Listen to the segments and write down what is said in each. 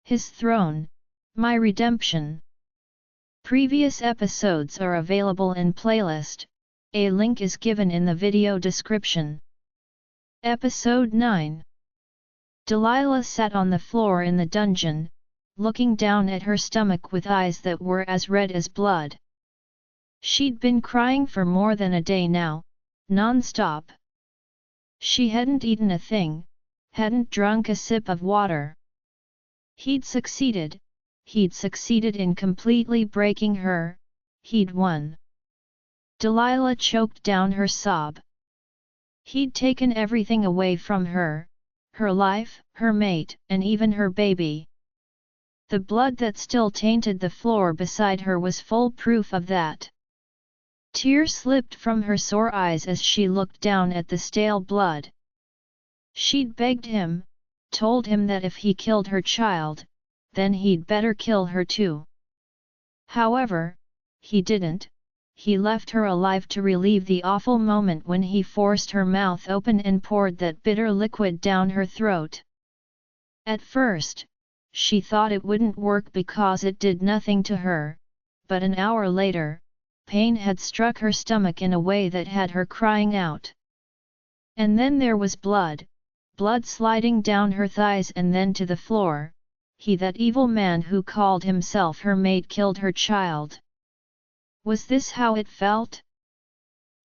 His throne, my redemption. Previous episodes are available in playlist, a link is given in the video description. Episode 9. Delilah sat on the floor in the dungeon, looking down at her stomach with eyes that were as red as blood. She'd been crying for more than a day now, non-stop. She hadn't eaten a thing, hadn't drunk a sip of water. He'd succeeded in completely breaking her, he'd won. Delilah choked down her sob. He'd taken everything away from her, her life, her mate, and even her baby. The blood that still tainted the floor beside her was full proof of that. Tears slipped from her sore eyes as she looked down at the stale blood. She'd begged him, told him that if he killed her child, then he'd better kill her too. However, he didn't. He left her alive to relieve the awful moment when he forced her mouth open and poured that bitter liquid down her throat. At first, she thought it wouldn't work because it did nothing to her, but an hour later, pain had struck her stomach in a way that had her crying out. And then there was blood sliding down her thighs and then to the floor. That evil man who called himself her mate killed her child. Was this how it felt?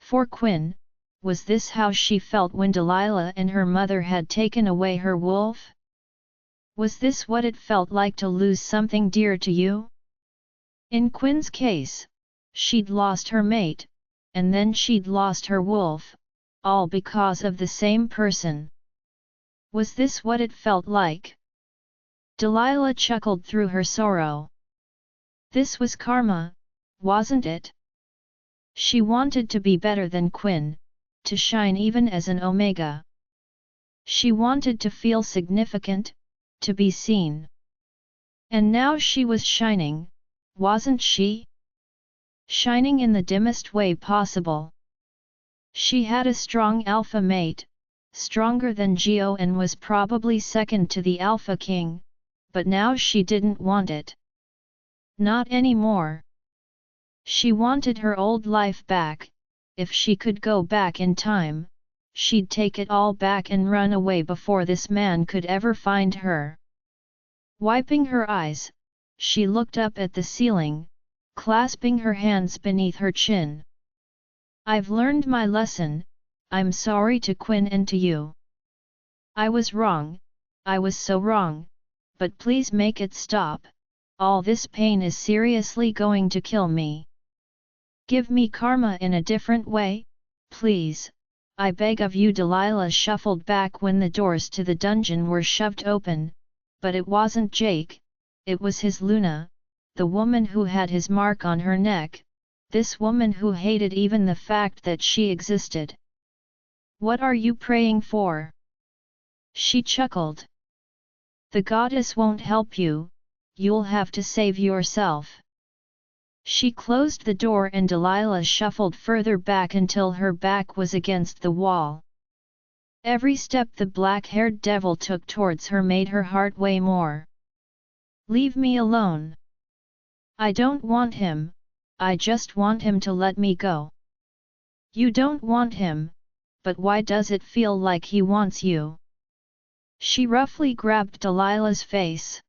For Quinn, was this how she felt when Delilah and her mother had taken away her wolf? Was this what it felt like to lose something dear to you? In Quinn's case, she'd lost her mate, and then she'd lost her wolf, all because of the same person. Was this what it felt like? Delilah chuckled through her sorrow. This was karma, wasn't it? She wanted to be better than Quinn, to shine even as an Omega. She wanted to feel significant, to be seen. And now she was shining, wasn't she? Shining in the dimmest way possible. She had a strong alpha mate, stronger than Geo and was probably second to the Alpha King, but now she didn't want it. Not anymore. She wanted her old life back. If she could go back in time, she'd take it all back and run away before this man could ever find her. Wiping her eyes, she looked up at the ceiling, clasping her hands beneath her chin. I've learned my lesson. I'm sorry to Quinn and to you. I was wrong, I was so wrong, but please make it stop. All this pain is seriously going to kill me. Give me karma in a different way, please, I beg of you. Delilah shuffled back when the doors to the dungeon were shoved open, but it wasn't Jake, it was his Luna, the woman who had his mark on her neck, this woman who hated even the fact that she existed. What are you praying for? She chuckled. The goddess won't help you, you'll have to save yourself. She closed the door and Delilah shuffled further back until her back was against the wall. Every step the black-haired devil took towards her made her heart weigh more. Leave me alone. I don't want him, I just want him to let me go. You don't want him, but why does it feel like he wants you? She roughly grabbed Delilah's face.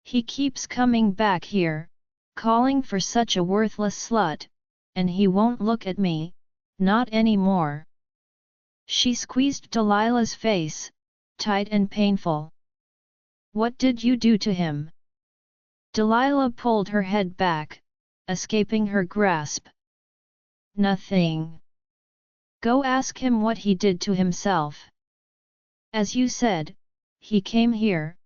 He keeps coming back here, calling for such a worthless slut, and he won't look at me, not anymore. She squeezed Delilah's face, tight and painful. What did you do to him? Delilah pulled her head back, escaping her grasp. Nothing. Go ask him what he did to himself. As you said, he came here,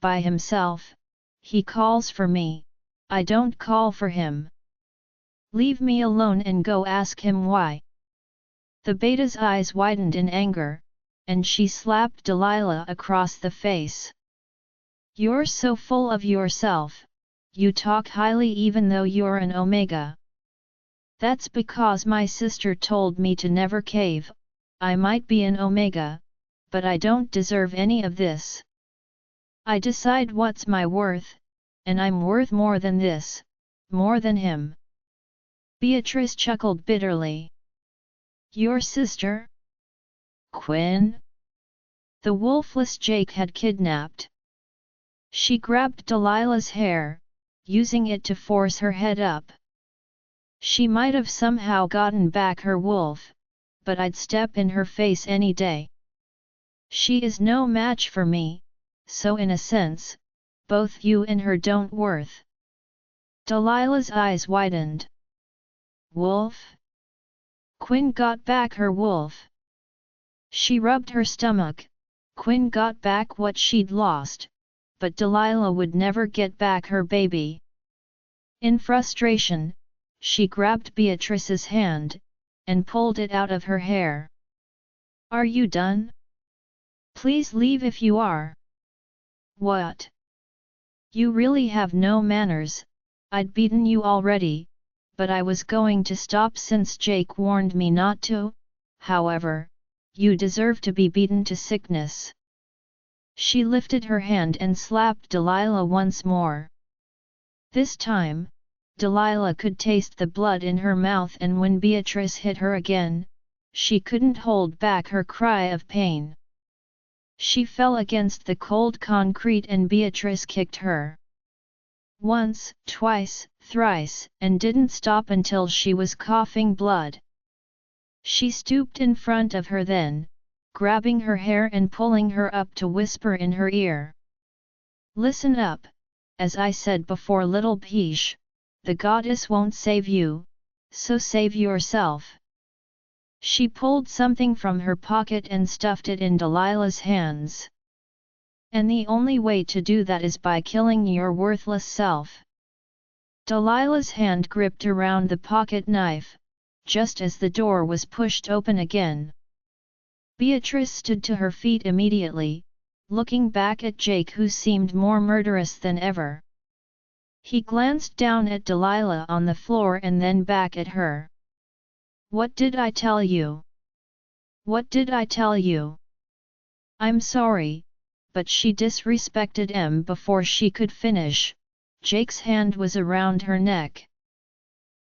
by himself, he calls for me, I don't call for him. Leave me alone and go ask him why. The beta's eyes widened in anger, and she slapped Delilah across the face. You're so full of yourself, you talk highly even though you're an Omega. That's because my sister told me to never cave. I might be an Omega, but I don't deserve any of this. I decide what's my worth, and I'm worth more than this, more than him." Beatrice chuckled bitterly. "Your sister? Quinn? The wolfless Jake had kidnapped." She grabbed Delilah's hair, using it to force her head up. "She might have somehow gotten back her wolf, but I'd step in her face any day. She is no match for me, so in a sense, both you and her don't worth." Delilah's eyes widened. "Wolf? Quinn got back her wolf." She rubbed her stomach. Quinn got back what she'd lost, but Delilah would never get back her baby. In frustration, she grabbed Beatrice's hand, and pulled it out of her hair. "Are you done? Please leave if you are." "What? You really have no manners. I'd beaten you already, but I was going to stop since Jake warned me not to. However, you deserve to be beaten to sickness." She lifted her hand and slapped Delilah once more. This time, Delilah could taste the blood in her mouth, and when Beatrice hit her again, she couldn't hold back her cry of pain. She fell against the cold concrete and Beatrice kicked her. Once, twice, thrice, and didn't stop until she was coughing blood. She stooped in front of her then, grabbing her hair and pulling her up to whisper in her ear. "Listen up, as I said before, little Peach, the goddess won't save you, so save yourself." She pulled something from her pocket and stuffed it in Delilah's hands. "And the only way to do that is by killing your worthless self." Delilah's hand gripped around the pocket knife, just as the door was pushed open again. Beatrice stood to her feet immediately, looking back at Jake, who seemed more murderous than ever. He glanced down at Delilah on the floor and then back at her. "What did I tell you? What did I tell you?" "I'm sorry," but she disrespected him before she could finish. Jake's hand was around her neck.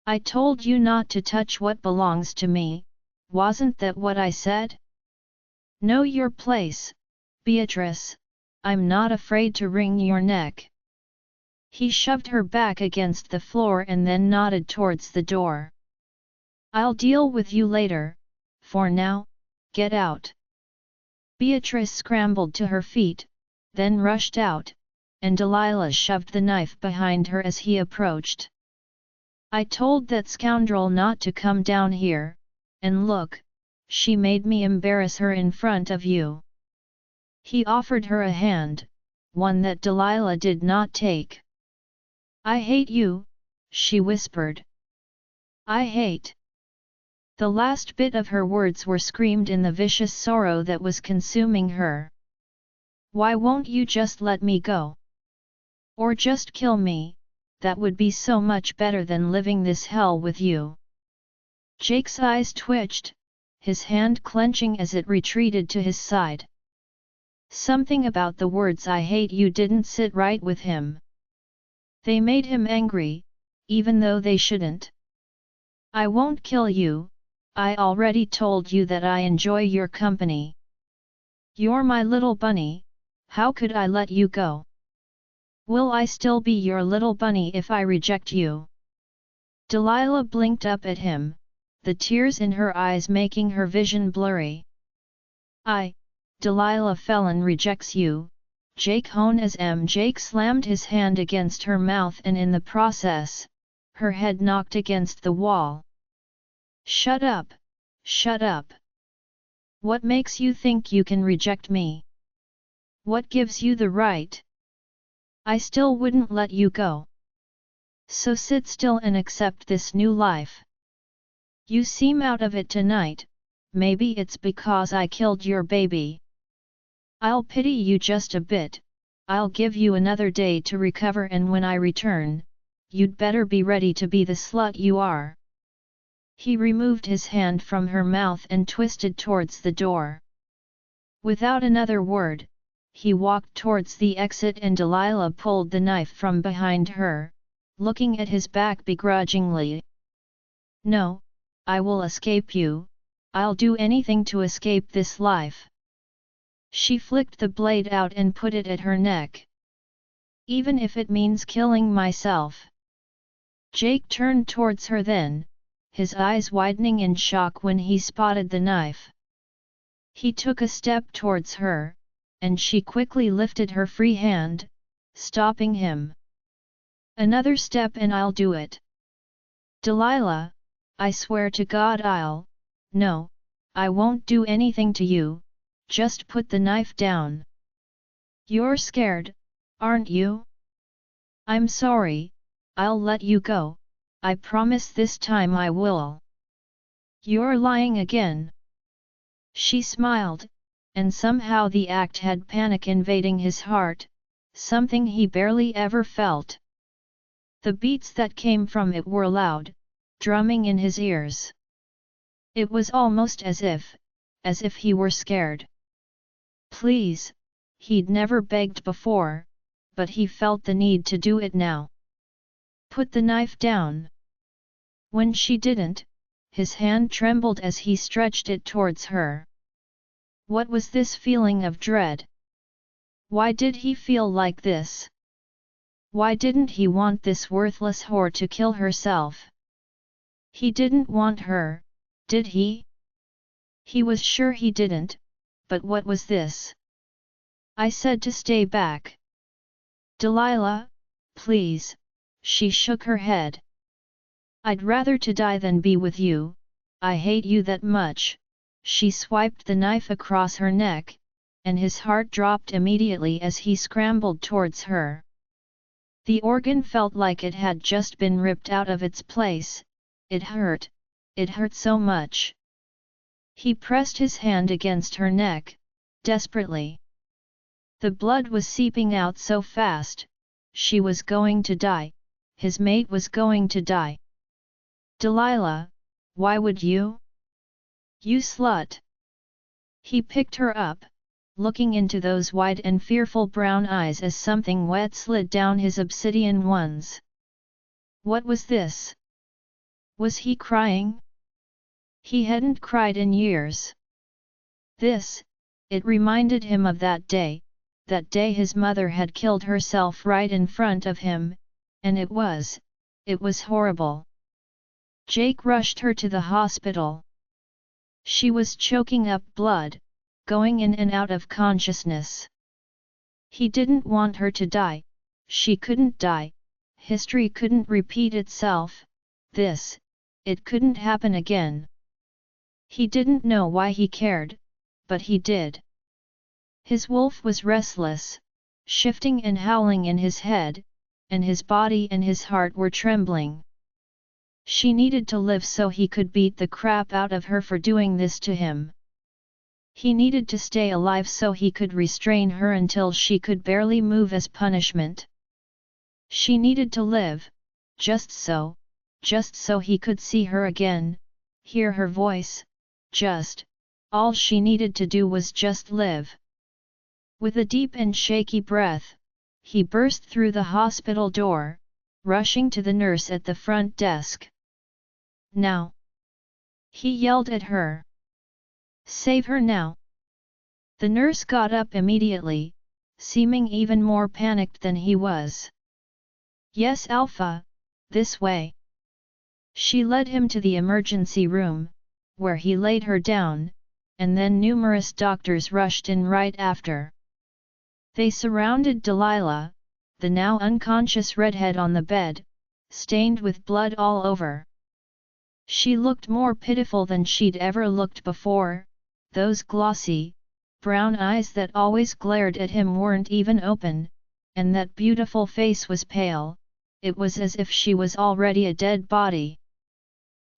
"I told you not to touch what belongs to me, wasn't that what I said? Know your place, Beatrice, I'm not afraid to wring your neck." He shoved her back against the floor and then nodded towards the door. "I'll deal with you later, for now, get out." Beatrice scrambled to her feet, then rushed out, and Delilah shoved the knife behind her as he approached. "I told that scoundrel not to come down here, and look, she made me embarrass her in front of you." He offered her a hand, one that Delilah did not take. "I hate you," she whispered. "I hate." The last bit of her words were screamed in the vicious sorrow that was consuming her. "Why won't you just let me go? Or just kill me? That would be so much better than living this hell with you." Jake's eyes twitched, his hand clenching as it retreated to his side. Something about the words "I hate you" didn't sit right with him. They made him angry, even though they shouldn't. "I won't kill you, I already told you that I enjoy your company. You're my little bunny, how could I let you go? Will I still be your little bunny if I reject you?" Delilah blinked up at him, the tears in her eyes making her vision blurry. Delilah Felon rejects you," Jake Hone as Jake slammed his hand against her mouth and in the process, her head knocked against the wall. "Shut up, shut up. What makes you think you can reject me? What gives you the right? I still wouldn't let you go. So sit still and accept this new life. You seem out of it tonight, maybe it's because I killed your baby. I'll pity you just a bit, I'll give you another day to recover, and when I return, you'd better be ready to be the slut you are." He removed his hand from her mouth and twisted towards the door. Without another word, he walked towards the exit and Delilah pulled the knife from behind her, looking at his back begrudgingly. "No, I will escape you, I'll do anything to escape this life." She flicked the blade out and put it at her neck. "Even if it means killing myself." Jake turned towards her then, his eyes widening in shock when he spotted the knife. He took a step towards her, and she quickly lifted her free hand, stopping him. "Another step and I'll do it." "Delilah, I swear to God no, I won't do anything to you, just put the knife down." "You're scared, aren't you?" "I'm sorry, I'll let you go, I promise this time I will." "You're lying again." She smiled, and somehow the act had panic invading his heart, something he barely ever felt. The beats that came from it were loud, drumming in his ears. It was almost as if he were scared. "Please," he'd never begged before, but he felt the need to do it now. "Put the knife down." When she didn't, his hand trembled as he stretched it towards her. What was this feeling of dread? Why did he feel like this? Why didn't he want this worthless whore to kill herself? He didn't want her, did he? He was sure he didn't, but what was this? "I said to stay back." "Delilah, please," she shook her head. "I'd rather to die than be with you, I hate you that much." She swiped the knife across her neck, and his heart dropped immediately as he scrambled towards her. The organ felt like it had just been ripped out of its place. It hurt so much. He pressed his hand against her neck, desperately. The blood was seeping out so fast, she was going to die, his mate was going to die. "Delilah, why would you? You slut!" He picked her up, looking into those wide and fearful brown eyes as something wet slid down his obsidian ones. What was this? Was he crying? He hadn't cried in years. It reminded him of that day his mother had killed herself right in front of him, and it was horrible. Jake rushed her to the hospital. She was choking up blood, going in and out of consciousness. He didn't want her to die, she couldn't die, history couldn't repeat itself, it couldn't happen again. He didn't know why he cared, but he did. His wolf was restless, shifting and howling in his head, and his body and his heart were trembling. She needed to live so he could beat the crap out of her for doing this to him. He needed to stay alive so he could restrain her until she could barely move as punishment. She needed to live, just so he could see her again, hear her voice, all she needed to do was just live. With a deep and shaky breath, he burst through the hospital door, rushing to the nurse at the front desk. "Now!" he yelled at her. "Save her now!" The nurse got up immediately, seeming even more panicked than he was. "Yes, Alpha, this way." She led him to the emergency room, where he laid her down, and then numerous doctors rushed in right after. They surrounded Delilah, the now unconscious redhead on the bed, stained with blood all over. She looked more pitiful than she'd ever looked before. Those glossy, brown eyes that always glared at him weren't even open, and that beautiful face was pale. It was as if she was already a dead body.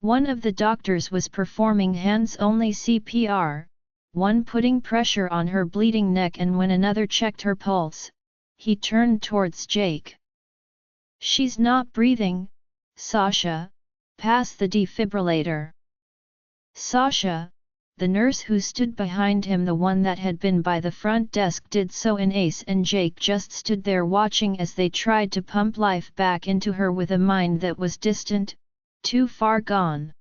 One of the doctors was performing hands-only CPR, one putting pressure on her bleeding neck, and when another checked her pulse, he turned towards Jake. "She's not breathing, Sasha, pass the defibrillator." Sasha, the nurse who stood behind him, the one that had been by the front desk, did so, and Ace and Jake just stood there watching as they tried to pump life back into her with a mind that was distant, too far gone.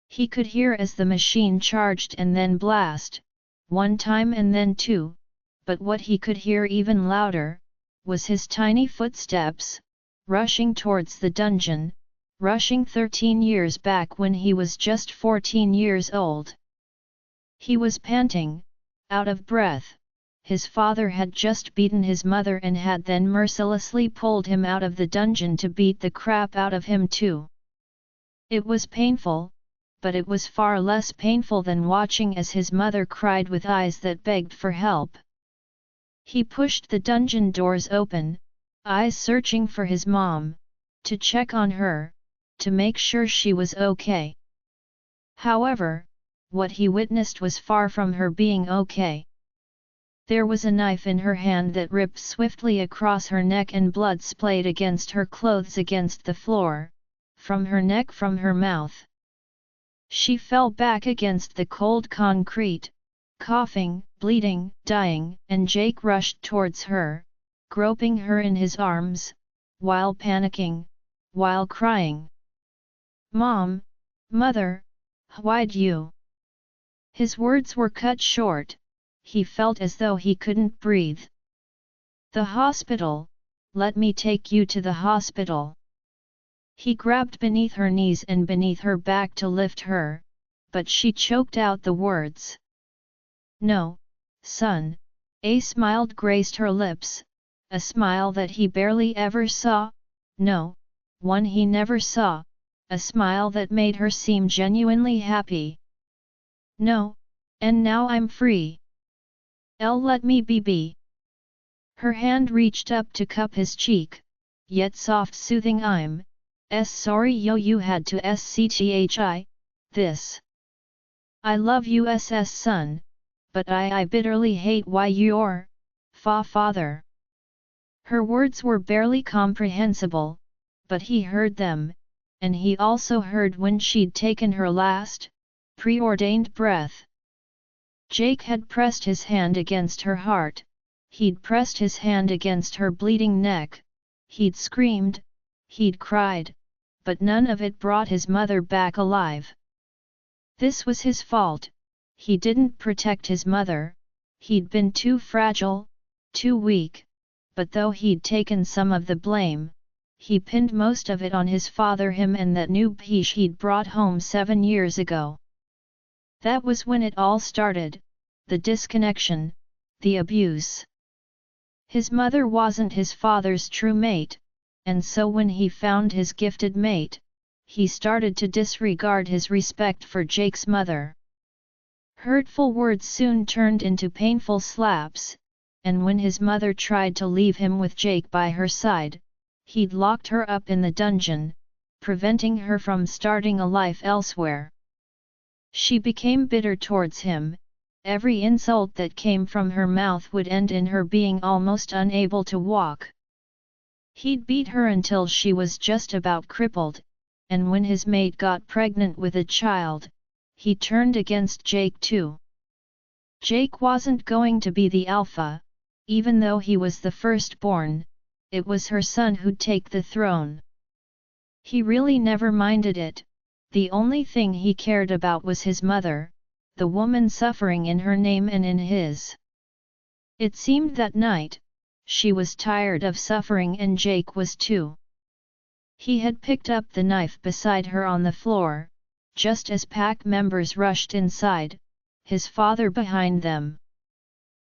He could hear as the machine charged and then blast, one time and then two, but what he could hear even louder, was his tiny footsteps, rushing towards the dungeon, rushing 13 years back when he was just 14 years old. He was panting, out of breath. His father had just beaten his mother and had then mercilessly pulled him out of the dungeon to beat the crap out of him too. It was painful, but it was far less painful than watching as his mother cried with eyes that begged for help. He pushed the dungeon doors open, eyes searching for his mom, to check on her, to make sure she was okay. However, what he witnessed was far from her being okay. There was a knife in her hand that ripped swiftly across her neck, and blood splayed against her clothes against the floor, from her neck, from her mouth. She fell back against the cold concrete, coughing, bleeding, dying, and Jake rushed towards her, groping her in his arms, while panicking, while crying. "Mom, Mother, why'd you?" His words were cut short. He felt as though he couldn't breathe. "The hospital, let me take you to the hospital." He grabbed beneath her knees and beneath her back to lift her, but she choked out the words. "No, son." A smile graced her lips, a smile that he barely ever saw, no, one he never saw, a smile that made her seem genuinely happy. "No, and now I'm free. Let me be." Her hand reached up to cup his cheek, yet soft soothing. "I'm sorry you had to scthi, this. I love you son, but I bitterly hate why you're, father." Her words were barely comprehensible, but he heard them, and he also heard when she'd taken her last, preordained breath. Jake had pressed his hand against her heart, he'd pressed his hand against her bleeding neck, he'd screamed, he'd cried, but none of it brought his mother back alive. This was his fault. He didn't protect his mother, he'd been too fragile, too weak, but though he'd taken some of the blame, he pinned most of it on his father, him and that new piece he'd brought home 7 years ago. That was when it all started, the disconnection, the abuse. His mother wasn't his father's true mate, and so when he found his gifted mate, he started to disregard his respect for Jake's mother. Hurtful words soon turned into painful slaps, and when his mother tried to leave him with Jake by her side, he'd locked her up in the dungeon, preventing her from starting a life elsewhere. She became bitter towards him. Every insult that came from her mouth would end in her being almost unable to walk. He'd beat her until she was just about crippled, and when his mate got pregnant with a child, he turned against Jake too. Jake wasn't going to be the alpha, even though he was the firstborn, it was her son who'd take the throne. He really never minded it, the only thing he cared about was his mother, the woman suffering in her name and in his. It seemed that night, she was tired of suffering and Jake was too. He had picked up the knife beside her on the floor, just as pack members rushed inside, his father behind them.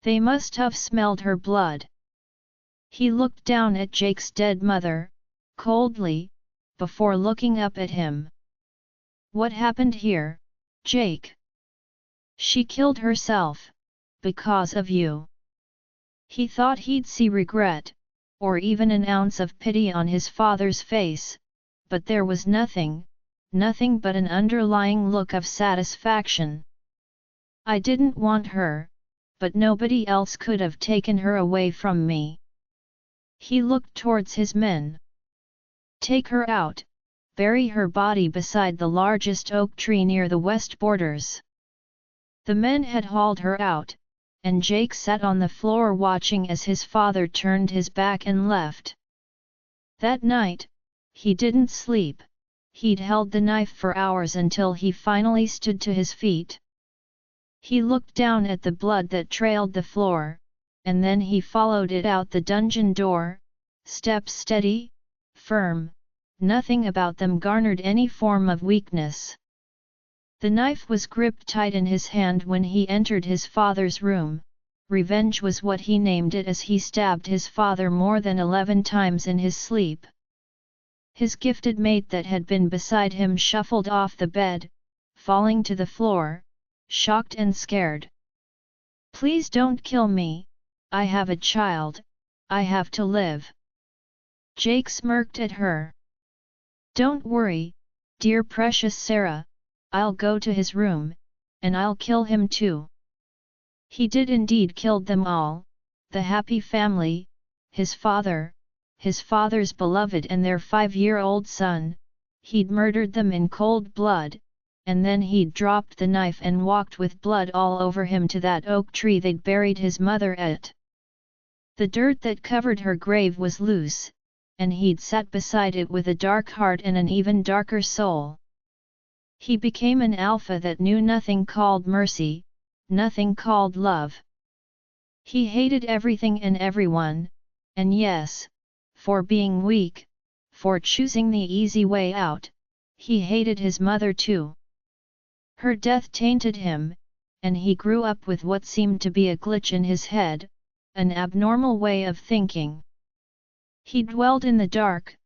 They must have smelled her blood. He looked down at Jake's dead mother, coldly, before looking up at him. "What happened here, Jake?" "She killed herself, because of you." He thought he'd see regret, or even an ounce of pity on his father's face, but there was nothing, nothing but an underlying look of satisfaction. "I didn't want her, but nobody else could have taken her away from me." He looked towards his men. "Take her out, bury her body beside the largest oak tree near the west borders." The men had hauled her out, and Jake sat on the floor watching as his father turned his back and left. That night, he didn't sleep. He'd held the knife for hours until he finally stood to his feet. He looked down at the blood that trailed the floor, and then he followed it out the dungeon door, steps steady, firm, nothing about them garnered any form of weakness. The knife was gripped tight in his hand when he entered his father's room. Revenge was what he named it as he stabbed his father more than 11 times in his sleep. His gifted mate that had been beside him shuffled off the bed, falling to the floor, shocked and scared. "Please don't kill me, I have a child, I have to live." Jake smirked at her. "Don't worry, dear precious Sarah, I'll go to his room, and I'll kill him too." He did indeed kill them all, the happy family, his father's beloved and their 5-year-old son. He'd murdered them in cold blood, and then he'd dropped the knife and walked with blood all over him to that oak tree they'd buried his mother at. The dirt that covered her grave was loose, and he'd sat beside it with a dark heart and an even darker soul. He became an alpha that knew nothing called mercy, nothing called love. He hated everything and everyone, and yes, for being weak, for choosing the easy way out, he hated his mother too. Her death tainted him, and he grew up with what seemed to be a glitch in his head, an abnormal way of thinking. He dwelled in the dark,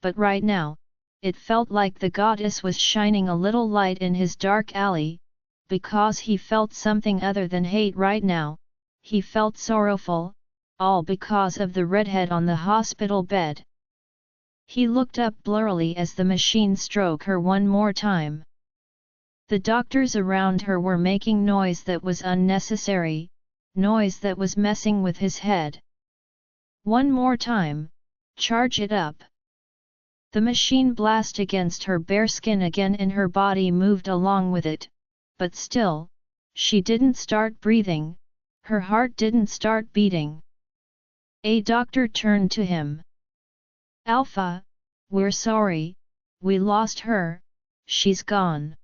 but right now, it felt like the goddess was shining a little light in his dark alley, because he felt something other than hate right now. He felt sorrowful, all because of the redhead on the hospital bed. He looked up blurrily as the machine stroked her one more time. The doctors around her were making noise that was unnecessary, noise that was messing with his head. "One more time, charge it up." The machine blasted against her bare skin again and her body moved along with it, but still, she didn't start breathing, her heart didn't start beating. A doctor turned to him. "Alpha, we're sorry, we lost her, she's gone."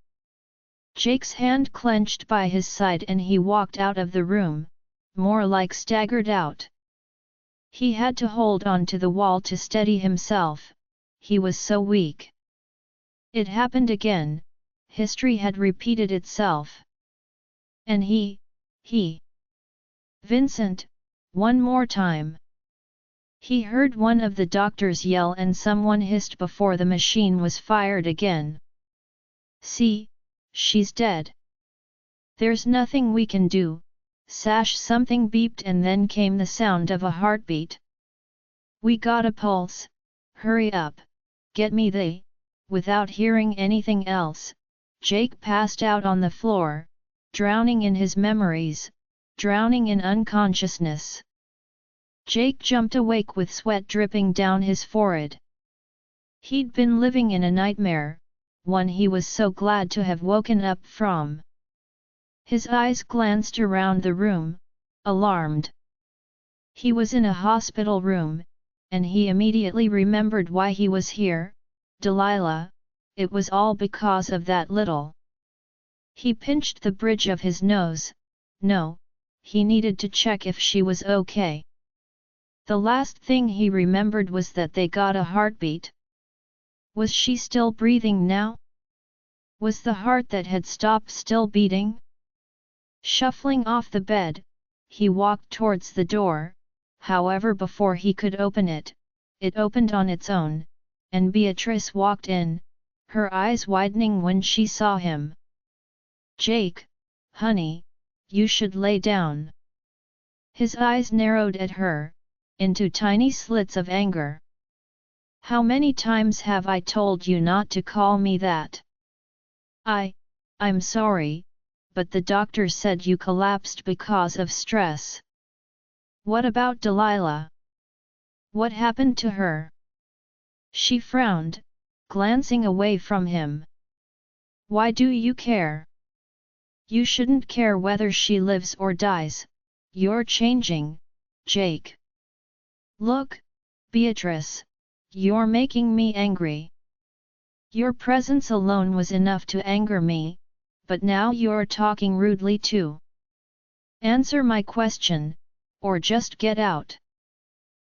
Jake's hand clenched by his side and he walked out of the room, more like staggered out. He had to hold on to the wall to steady himself, he was so weak. It happened again, history had repeated itself. And he, "Vincent, one more time." He heard one of the doctors yell and someone hissed before the machine was fired again. "See, she's dead. There's nothing we can do." Something beeped and then came the sound of a heartbeat. "We got a pulse, hurry up, get me the..." Without hearing anything else, Jake passed out on the floor, drowning in his memories, drowning in unconsciousness. Jake jumped awake with sweat dripping down his forehead. He'd been living in a nightmare, one he was so glad to have woken up from. His eyes glanced around the room, alarmed. He was in a hospital room, and he immediately remembered why he was here. Delilah, it was all because of that little. He pinched the bridge of his nose. No, he needed to check if she was okay. The last thing he remembered was that they got a heartbeat. Was she still breathing now? Was the heart that had stopped still beating? Shuffling off the bed, he walked towards the door. However, before he could open it, it opened on its own, and Beatrice walked in, her eyes widening when she saw him. "Jake, honey, you should lay down." His eyes narrowed at her, into tiny slits of anger. "How many times have I told you not to call me that?" I'm sorry, but the doctor said you collapsed because of stress." "What about Delilah? What happened to her?" She frowned, glancing away from him. "Why do you care?" You shouldn't care whether she lives or dies. You're changing, Jake. Look, Beatrice, you're making me angry. Your presence alone was enough to anger me, but now you're talking rudely too. Answer my question, or just get out.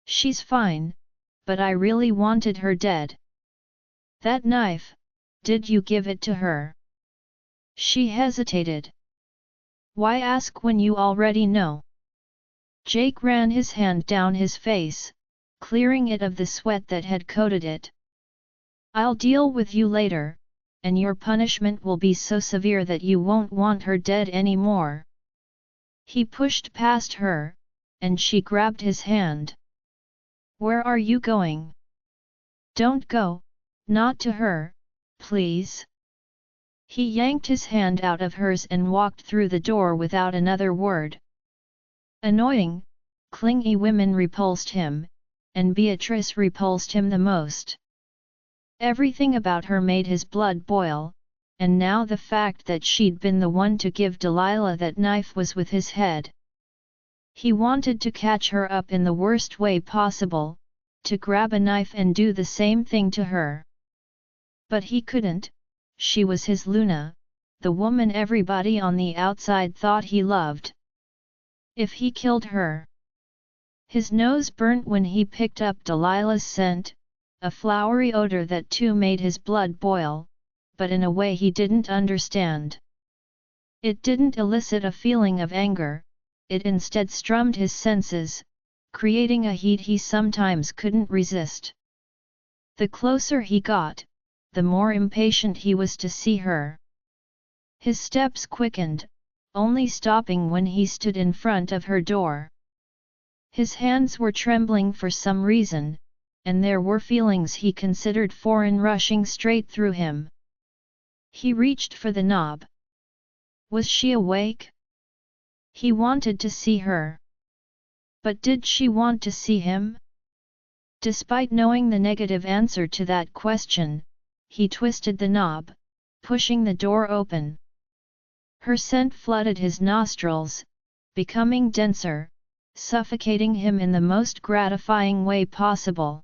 She's fine, but I really wanted her dead. That knife, did you give it to her? She hesitated. Why ask when you already know? Jake ran his hand down his face, clearing it of the sweat that had coated it. I'll deal with you later, and your punishment will be so severe that you won't want her dead anymore. He pushed past her, and she grabbed his hand. Where are you going? Don't go, not to her, please. He yanked his hand out of hers and walked through the door without another word. Annoying, clingy women repulsed him, and Beatrice repulsed him the most. Everything about her made his blood boil, and now the fact that she'd been the one to give Delilah that knife was with his head. He wanted to catch her up in the worst way possible, to grab a knife and do the same thing to her. But he couldn't. She was his Luna, the woman everybody on the outside thought he loved. If he killed her... His nose burnt when he picked up Delilah's scent, a flowery odor that too made his blood boil, but in a way he didn't understand. It didn't elicit a feeling of anger, it instead strummed his senses, creating a heat he sometimes couldn't resist. The closer he got, the more impatient he was to see her. His steps quickened, only stopping when he stood in front of her door. His hands were trembling for some reason, and there were feelings he considered foreign rushing straight through him. He reached for the knob. Was she awake? He wanted to see her. But did she want to see him? Despite knowing the negative answer to that question, he twisted the knob, pushing the door open. Her scent flooded his nostrils, becoming denser, suffocating him in the most gratifying way possible.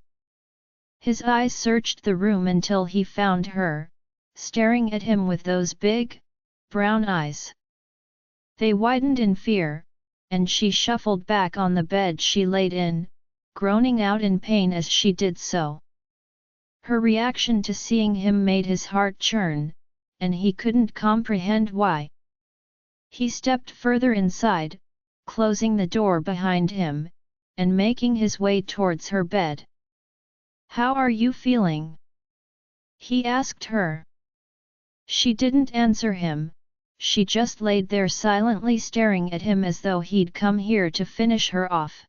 His eyes searched the room until he found her, staring at him with those big, brown eyes. They widened in fear, and she shuffled back on the bed she laid in, groaning out in pain as she did so. Her reaction to seeing him made his heart churn, and he couldn't comprehend why. He stepped further inside, closing the door behind him, and making his way towards her bed. "How are you feeling?" he asked her. She didn't answer him, she just laid there silently staring at him as though he'd come here to finish her off.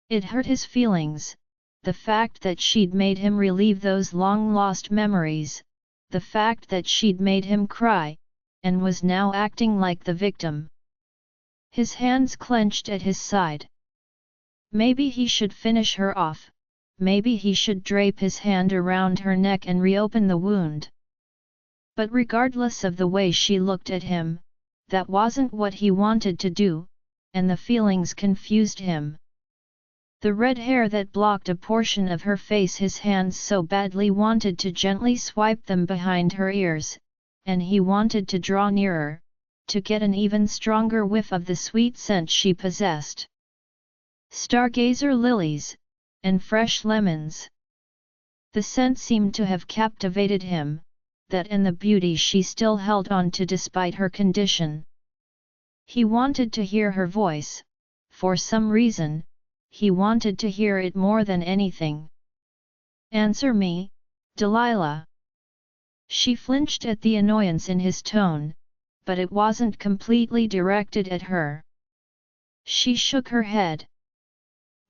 It hurt his feelings, the fact that she'd made him relive those long-lost memories, the fact that she'd made him cry, and was now acting like the victim. His hands clenched at his side. Maybe he should finish her off, maybe he should drape his hand around her neck and reopen the wound. But regardless of the way she looked at him, that wasn't what he wanted to do, and the feelings confused him. The red hair that blocked a portion of her face his hands so badly wanted to gently swipe them behind her ears, and he wanted to draw nearer, to get an even stronger whiff of the sweet scent she possessed. Stargazer lilies, and fresh lemons. The scent seemed to have captivated him, that and the beauty she still held on to despite her condition. He wanted to hear her voice, for some reason, he wanted to hear it more than anything. "Answer me, Delilah." She flinched at the annoyance in his tone, but it wasn't completely directed at her. She shook her head.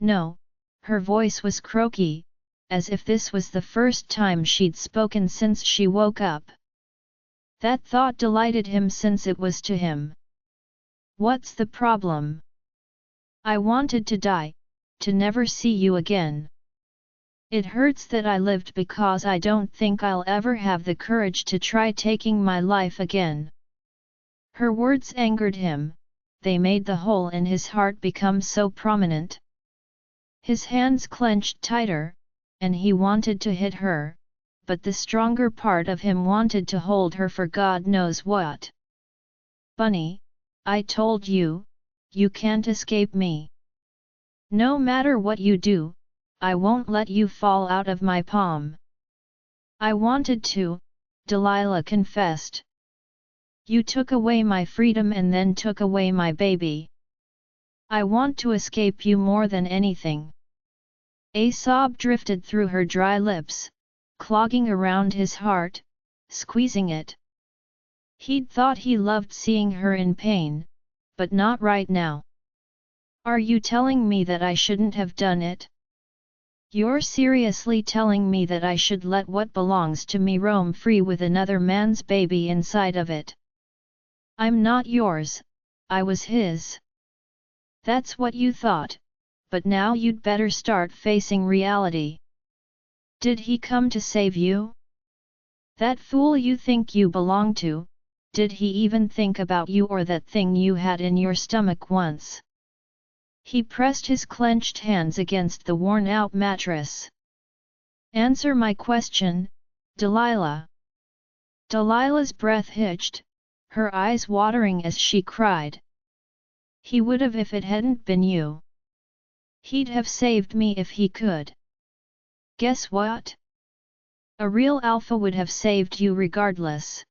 No, her voice was croaky, as if this was the first time she'd spoken since she woke up. That thought delighted him since it was to him. "What's the problem?" "I wanted to die, to never see you again. It hurts that I lived because I don't think I'll ever have the courage to try taking my life again." Her words angered him, they made the hole in his heart become so prominent. His hands clenched tighter, and he wanted to hit her, but the stronger part of him wanted to hold her for God knows what. Bunny, I told you, you can't escape me. No matter what you do, I won't let you fall out of my palm. I wanted to, Delilah confessed. You took away my freedom and then took away my baby. I want to escape you more than anything. A sob drifted through her dry lips, clogging around his heart, squeezing it. He'd thought he loved seeing her in pain, but not right now. Are you telling me that I shouldn't have done it? You're seriously telling me that I should let what belongs to me roam free with another man's baby inside of it? I'm not yours, I was his. That's what you thought, but now you'd better start facing reality. Did he come to save you? That fool you think you belong to, did he even think about you or that thing you had in your stomach once? He pressed his clenched hands against the worn-out mattress. Answer my question, Delilah. Delilah's breath hitched, her eyes watering as she cried. He would have if it hadn't been you. He'd have saved me if he could. Guess what? A real alpha would have saved you regardless.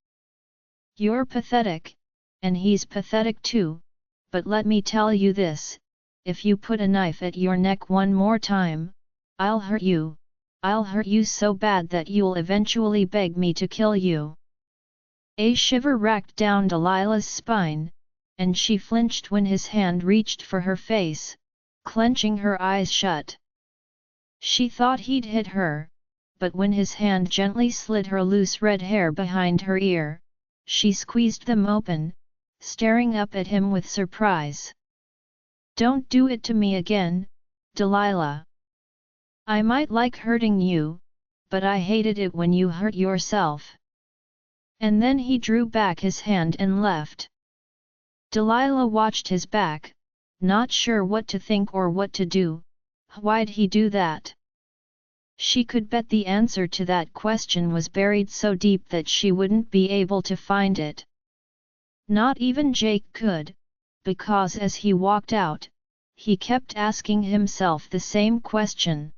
You're pathetic, and he's pathetic too, but let me tell you this, if you put a knife at your neck one more time, I'll hurt you so bad that you'll eventually beg me to kill you. A shiver racked down Delilah's spine, and she flinched when his hand reached for her face, clenching her eyes shut. She thought he'd hit her, but when his hand gently slid her loose red hair behind her ear, she squeezed them open, staring up at him with surprise. Don't do it to me again, Delilah. I might like hurting you, but I hated it when you hurt yourself. And then he drew back his hand and left. Delilah watched his back, not sure what to think or what to do. Why'd he do that? She could bet the answer to that question was buried so deep that she wouldn't be able to find it. Not even Jake could, because as he walked out, he kept asking himself the same question.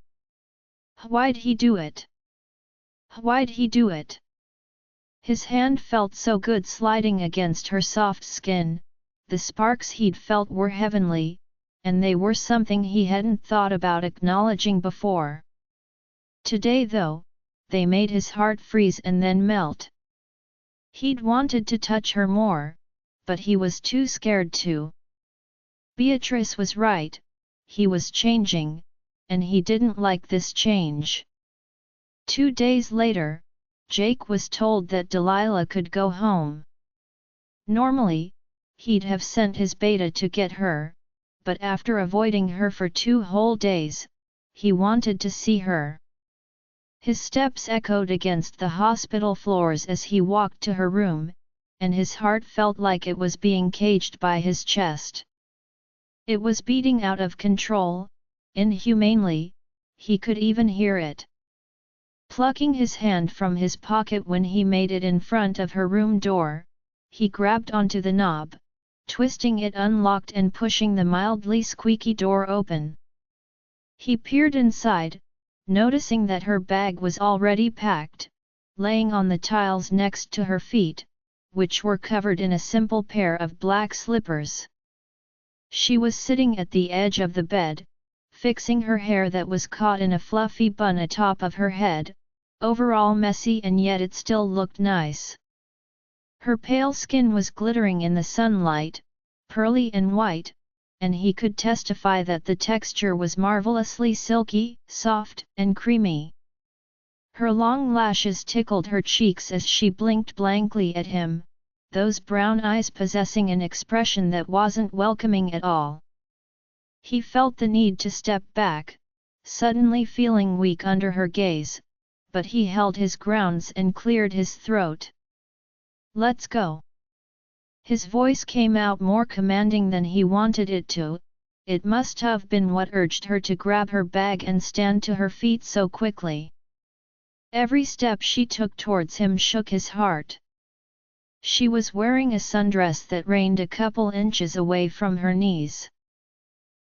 Why'd he do it? Why'd he do it? His hand felt so good sliding against her soft skin, the sparks he'd felt were heavenly, and they were something he hadn't thought about acknowledging before. Today though, they made his heart freeze and then melt. He'd wanted to touch her more, but he was too scared to. Beatrice was right, he was changing, and he didn't like this change. 2 days later, Jake was told that Delilah could go home. Normally, he'd have sent his beta to get her, but after avoiding her for 2 whole days, he wanted to see her. His steps echoed against the hospital floors as he walked to her room, and his heart felt like it was being caged by his chest. It was beating out of control, inhumanely, he could even hear it. Plucking his hand from his pocket when he made it in front of her room door, he grabbed onto the knob, twisting it unlocked and pushing the mildly squeaky door open. He peered inside, noticing that her bag was already packed, laying on the tiles next to her feet, which were covered in a simple pair of black slippers. She was sitting at the edge of the bed, fixing her hair that was caught in a fluffy bun atop of her head, overall messy and yet it still looked nice. Her pale skin was glittering in the sunlight, pearly and white, and he could testify that the texture was marvelously silky, soft, and creamy. Her long lashes tickled her cheeks as she blinked blankly at him, those brown eyes possessing an expression that wasn't welcoming at all. He felt the need to step back, suddenly feeling weak under her gaze, but he held his grounds and cleared his throat. Let's go. His voice came out more commanding than he wanted it to. It must have been what urged her to grab her bag and stand to her feet so quickly. Every step she took towards him shook his heart. She was wearing a sundress that reigned a couple inches away from her knees.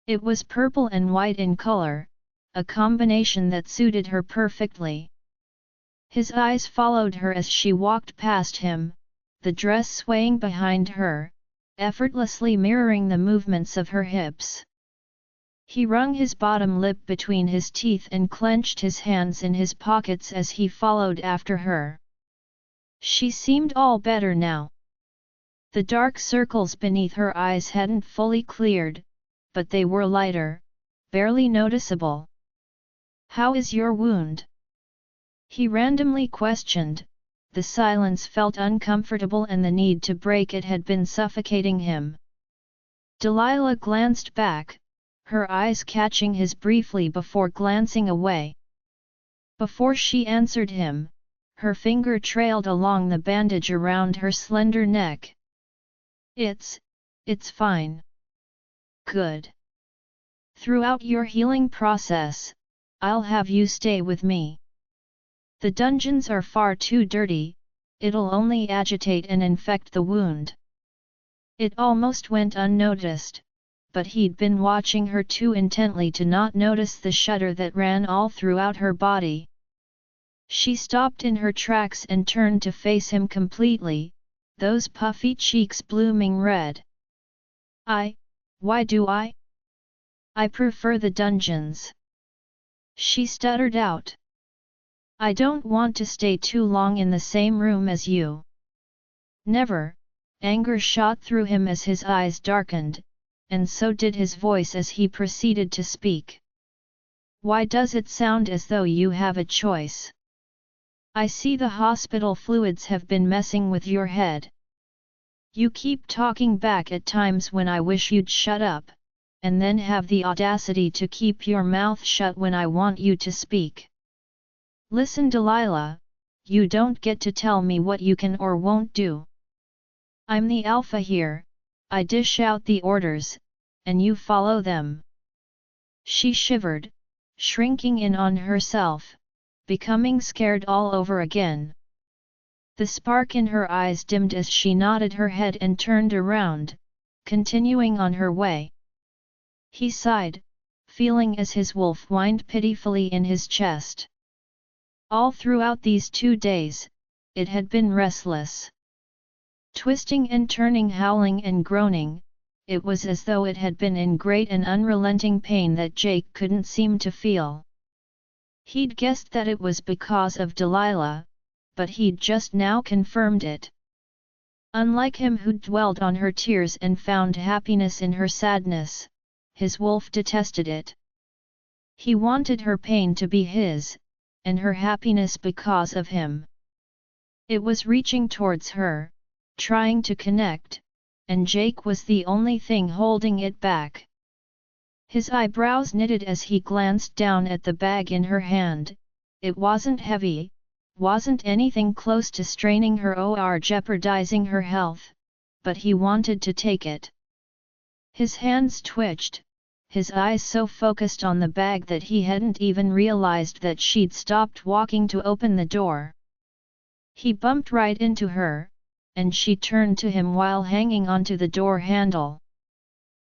It was purple and white in color, a combination that suited her perfectly. His eyes followed her as she walked past him, the dress swaying behind her, effortlessly mirroring the movements of her hips. He wrung his bottom lip between his teeth and clenched his hands in his pockets as he followed after her. She seemed all better now. The dark circles beneath her eyes hadn't fully cleared, but they were lighter, barely noticeable. "How is your wound?" he randomly questioned. The silence felt uncomfortable and the need to break it had been suffocating him. Delilah glanced back, her eyes catching his briefly before glancing away. Before she answered him, her finger trailed along the bandage around her slender neck. It's fine." "Good. Throughout your healing process, I'll have you stay with me. The dungeons are far too dirty, it'll only agitate and infect the wound." It almost went unnoticed, but he'd been watching her too intently to not notice the shudder that ran all throughout her body. She stopped in her tracks and turned to face him completely, those puffy cheeks blooming red. Why do I? I prefer the dungeons," she stuttered out. "I don't want to stay too long in the same room as you." "Never," anger shot through him as his eyes darkened, and so did his voice as he proceeded to speak. "Why does it sound as though you have a choice? I see the hospital fluids have been messing with your head. You keep talking back at times when I wish you'd shut up, and then have the audacity to keep your mouth shut when I want you to speak. Listen, Delilah, you don't get to tell me what you can or won't do. I'm the alpha here, I dish out the orders, and you follow them." She shivered, shrinking in on herself, becoming scared all over again. The spark in her eyes dimmed as she nodded her head and turned around, continuing on her way. He sighed, feeling as his wolf whined pitifully in his chest. All throughout these 2 days, it had been restless. Twisting and turning, howling and groaning, it was as though it had been in great and unrelenting pain that Jake couldn't seem to feel. He'd guessed that it was because of Delilah, but he'd just now confirmed it. Unlike him who dwelled on her tears and found happiness in her sadness, his wolf detested it. He wanted her pain to be his, and her happiness because of him. It was reaching towards her, trying to connect, and Jake was the only thing holding it back. His eyebrows knitted as he glanced down at the bag in her hand. It wasn't heavy, wasn't anything close to straining her or jeopardizing her health, but he wanted to take it. His hands twitched, his eyes so focused on the bag that he hadn't even realized that she'd stopped walking to open the door. He bumped right into her, and she turned to him while hanging onto the door handle.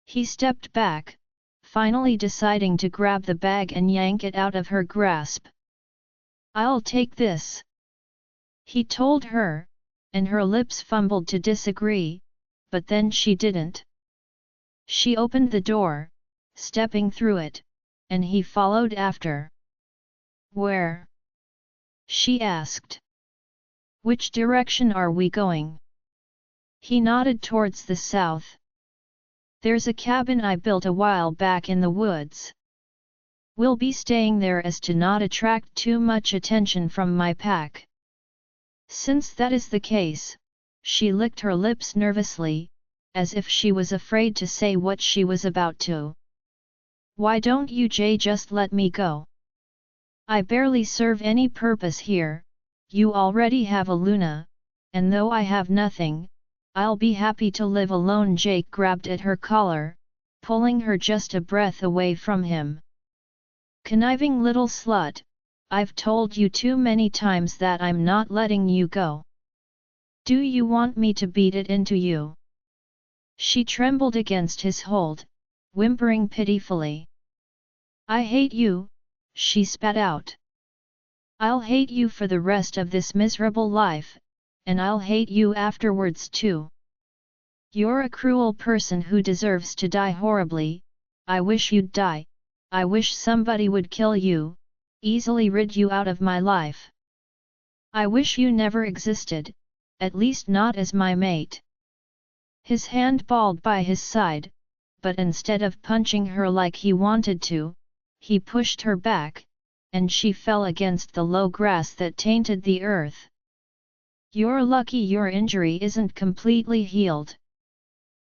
He stepped back, finally deciding to grab the bag and yank it out of her grasp. "I'll take this," he told her, and her lips fumbled to disagree, but then she didn't. She opened the door, stepping through it, and he followed after. "Where?" she asked. "Which direction are we going?" He nodded towards the south. "There's a cabin I built a while back in the woods. We'll be staying there as to not attract too much attention from my pack." Since that is the case, she licked her lips nervously, as if she was afraid to say what she was about to. "Why don't you just let me go? I barely serve any purpose here, you already have a Luna, and though I have nothing, I'll be happy to live alone." Jake grabbed at her collar, pulling her just a breath away from him. "Conniving little slut, I've told you too many times that I'm not letting you go. Do you want me to beat it into you?" She trembled against his hold, whimpering pitifully. "I hate you," she spat out. "I'll hate you for the rest of this miserable life, and I'll hate you afterwards too. You're a cruel person who deserves to die horribly. I wish you'd die. I wish somebody would kill you, easily rid you out of my life. I wish you never existed, at least not as my mate." His hand balled by his side, but instead of punching her like he wanted to, he pushed her back, and she fell against the low grass that tainted the earth. "You're lucky your injury isn't completely healed.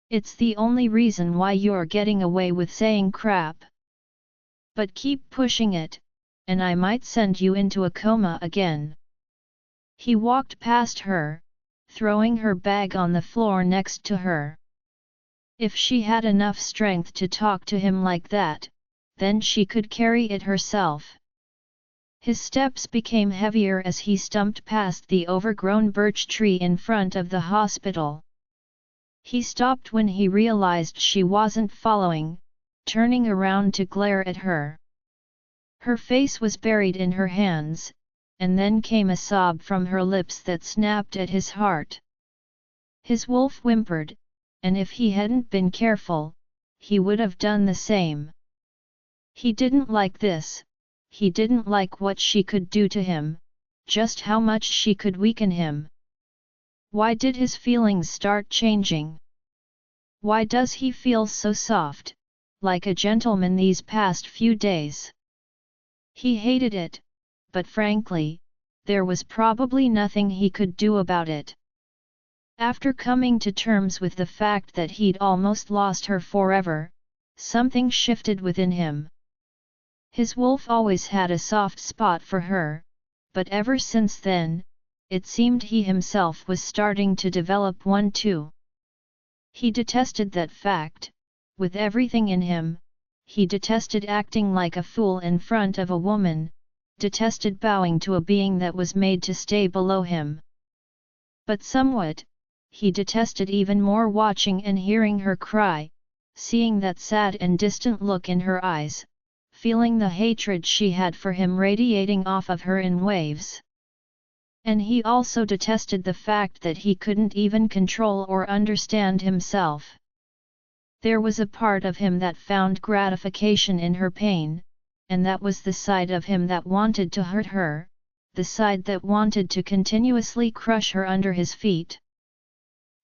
It's the only reason why you're getting away with saying crap. But keep pushing it, and I might send you into a coma again." He walked past her, throwing her bag on the floor next to her. If she had enough strength to talk to him like that, then she could carry it herself. His steps became heavier as he stumped past the overgrown birch tree in front of the hospital. He stopped when he realized she wasn't following, turning around to glare at her. Her face was buried in her hands, and then came a sob from her lips that snapped at his heart. His wolf whimpered, and if he hadn't been careful, he would have done the same. He didn't like this. He didn't like what she could do to him, just how much she could weaken him. Why did his feelings start changing? Why does he feel so soft, like a gentleman these past few days? He hated it, but frankly, there was probably nothing he could do about it. After coming to terms with the fact that he'd almost lost her forever, something shifted within him. His wolf always had a soft spot for her, but ever since then, it seemed he himself was starting to develop one too. He detested that fact, with everything in him. He detested acting like a fool in front of a woman, detested bowing to a being that was made to stay below him. But somewhat, he detested even more watching and hearing her cry, seeing that sad and distant look in her eyes, feeling the hatred she had for him radiating off of her in waves. And he also detested the fact that he couldn't even control or understand himself. There was a part of him that found gratification in her pain, and that was the side of him that wanted to hurt her, the side that wanted to continuously crush her under his feet.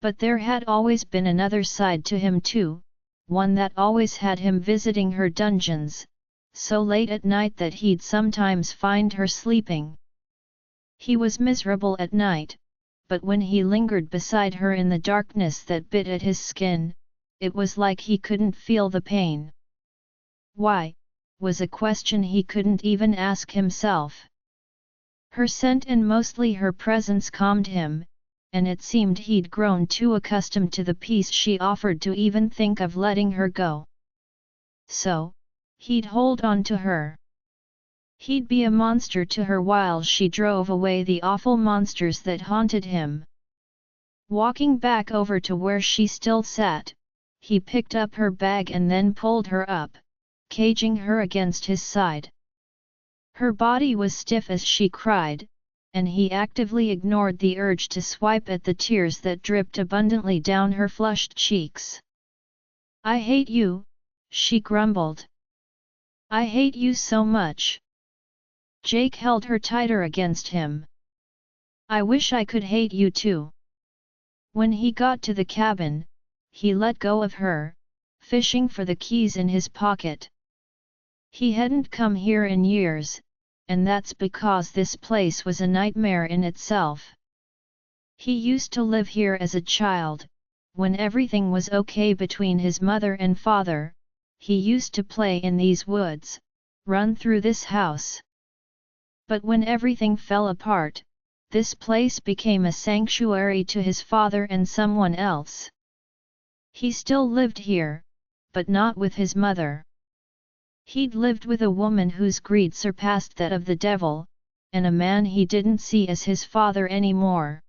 But there had always been another side to him too, one that always had him visiting her dungeons, so late at night that he'd sometimes find her sleeping. He was miserable at night, but when he lingered beside her in the darkness that bit at his skin, it was like he couldn't feel the pain. Why, was a question he couldn't even ask himself. Her scent and mostly her presence calmed him, and it seemed he'd grown too accustomed to the peace she offered to even think of letting her go. So, he'd hold on to her. He'd be a monster to her while she drove away the awful monsters that haunted him. Walking back over to where she still sat, he picked up her bag and then pulled her up, caging her against his side. Her body was stiff as she cried, and he actively ignored the urge to swipe at the tears that dripped abundantly down her flushed cheeks. "I hate you," she grumbled. "I hate you so much." Jake held her tighter against him. "I wish I could hate you too." When he got to the cabin, he let go of her, fishing for the keys in his pocket. He hadn't come here in years, and that's because this place was a nightmare in itself. He used to live here as a child, when everything was okay between his mother and father. He used to play in these woods, run through this house. But when everything fell apart, this place became a sanctuary to his father and someone else. He still lived here, but not with his mother. He'd lived with a woman whose greed surpassed that of the devil, and a man he didn't see as his father anymore.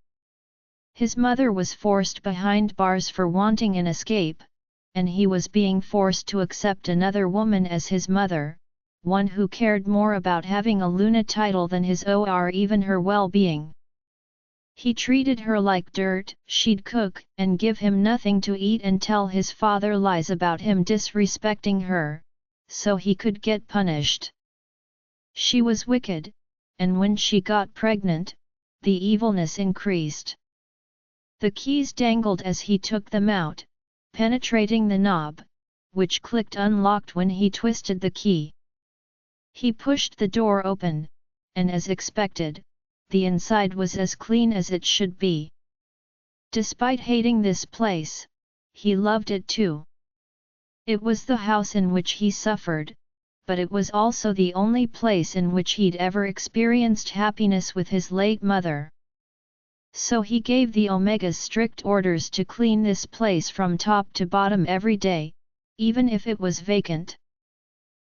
His mother was forced behind bars for wanting an escape, and he was being forced to accept another woman as his mother, one who cared more about having a Luna title than his or even her well-being. He treated her like dirt. She'd cook and give him nothing to eat and tell his father lies about him disrespecting her, so he could get punished. She was wicked, and when she got pregnant, the evilness increased. The keys dangled as he took them out, penetrating the knob, which clicked unlocked when he twisted the key. He pushed the door open, and as expected, the inside was as clean as it should be. Despite hating this place, he loved it too. It was the house in which he suffered, but it was also the only place in which he'd ever experienced happiness with his late mother. So he gave the Omegas strict orders to clean this place from top to bottom every day, even if it was vacant.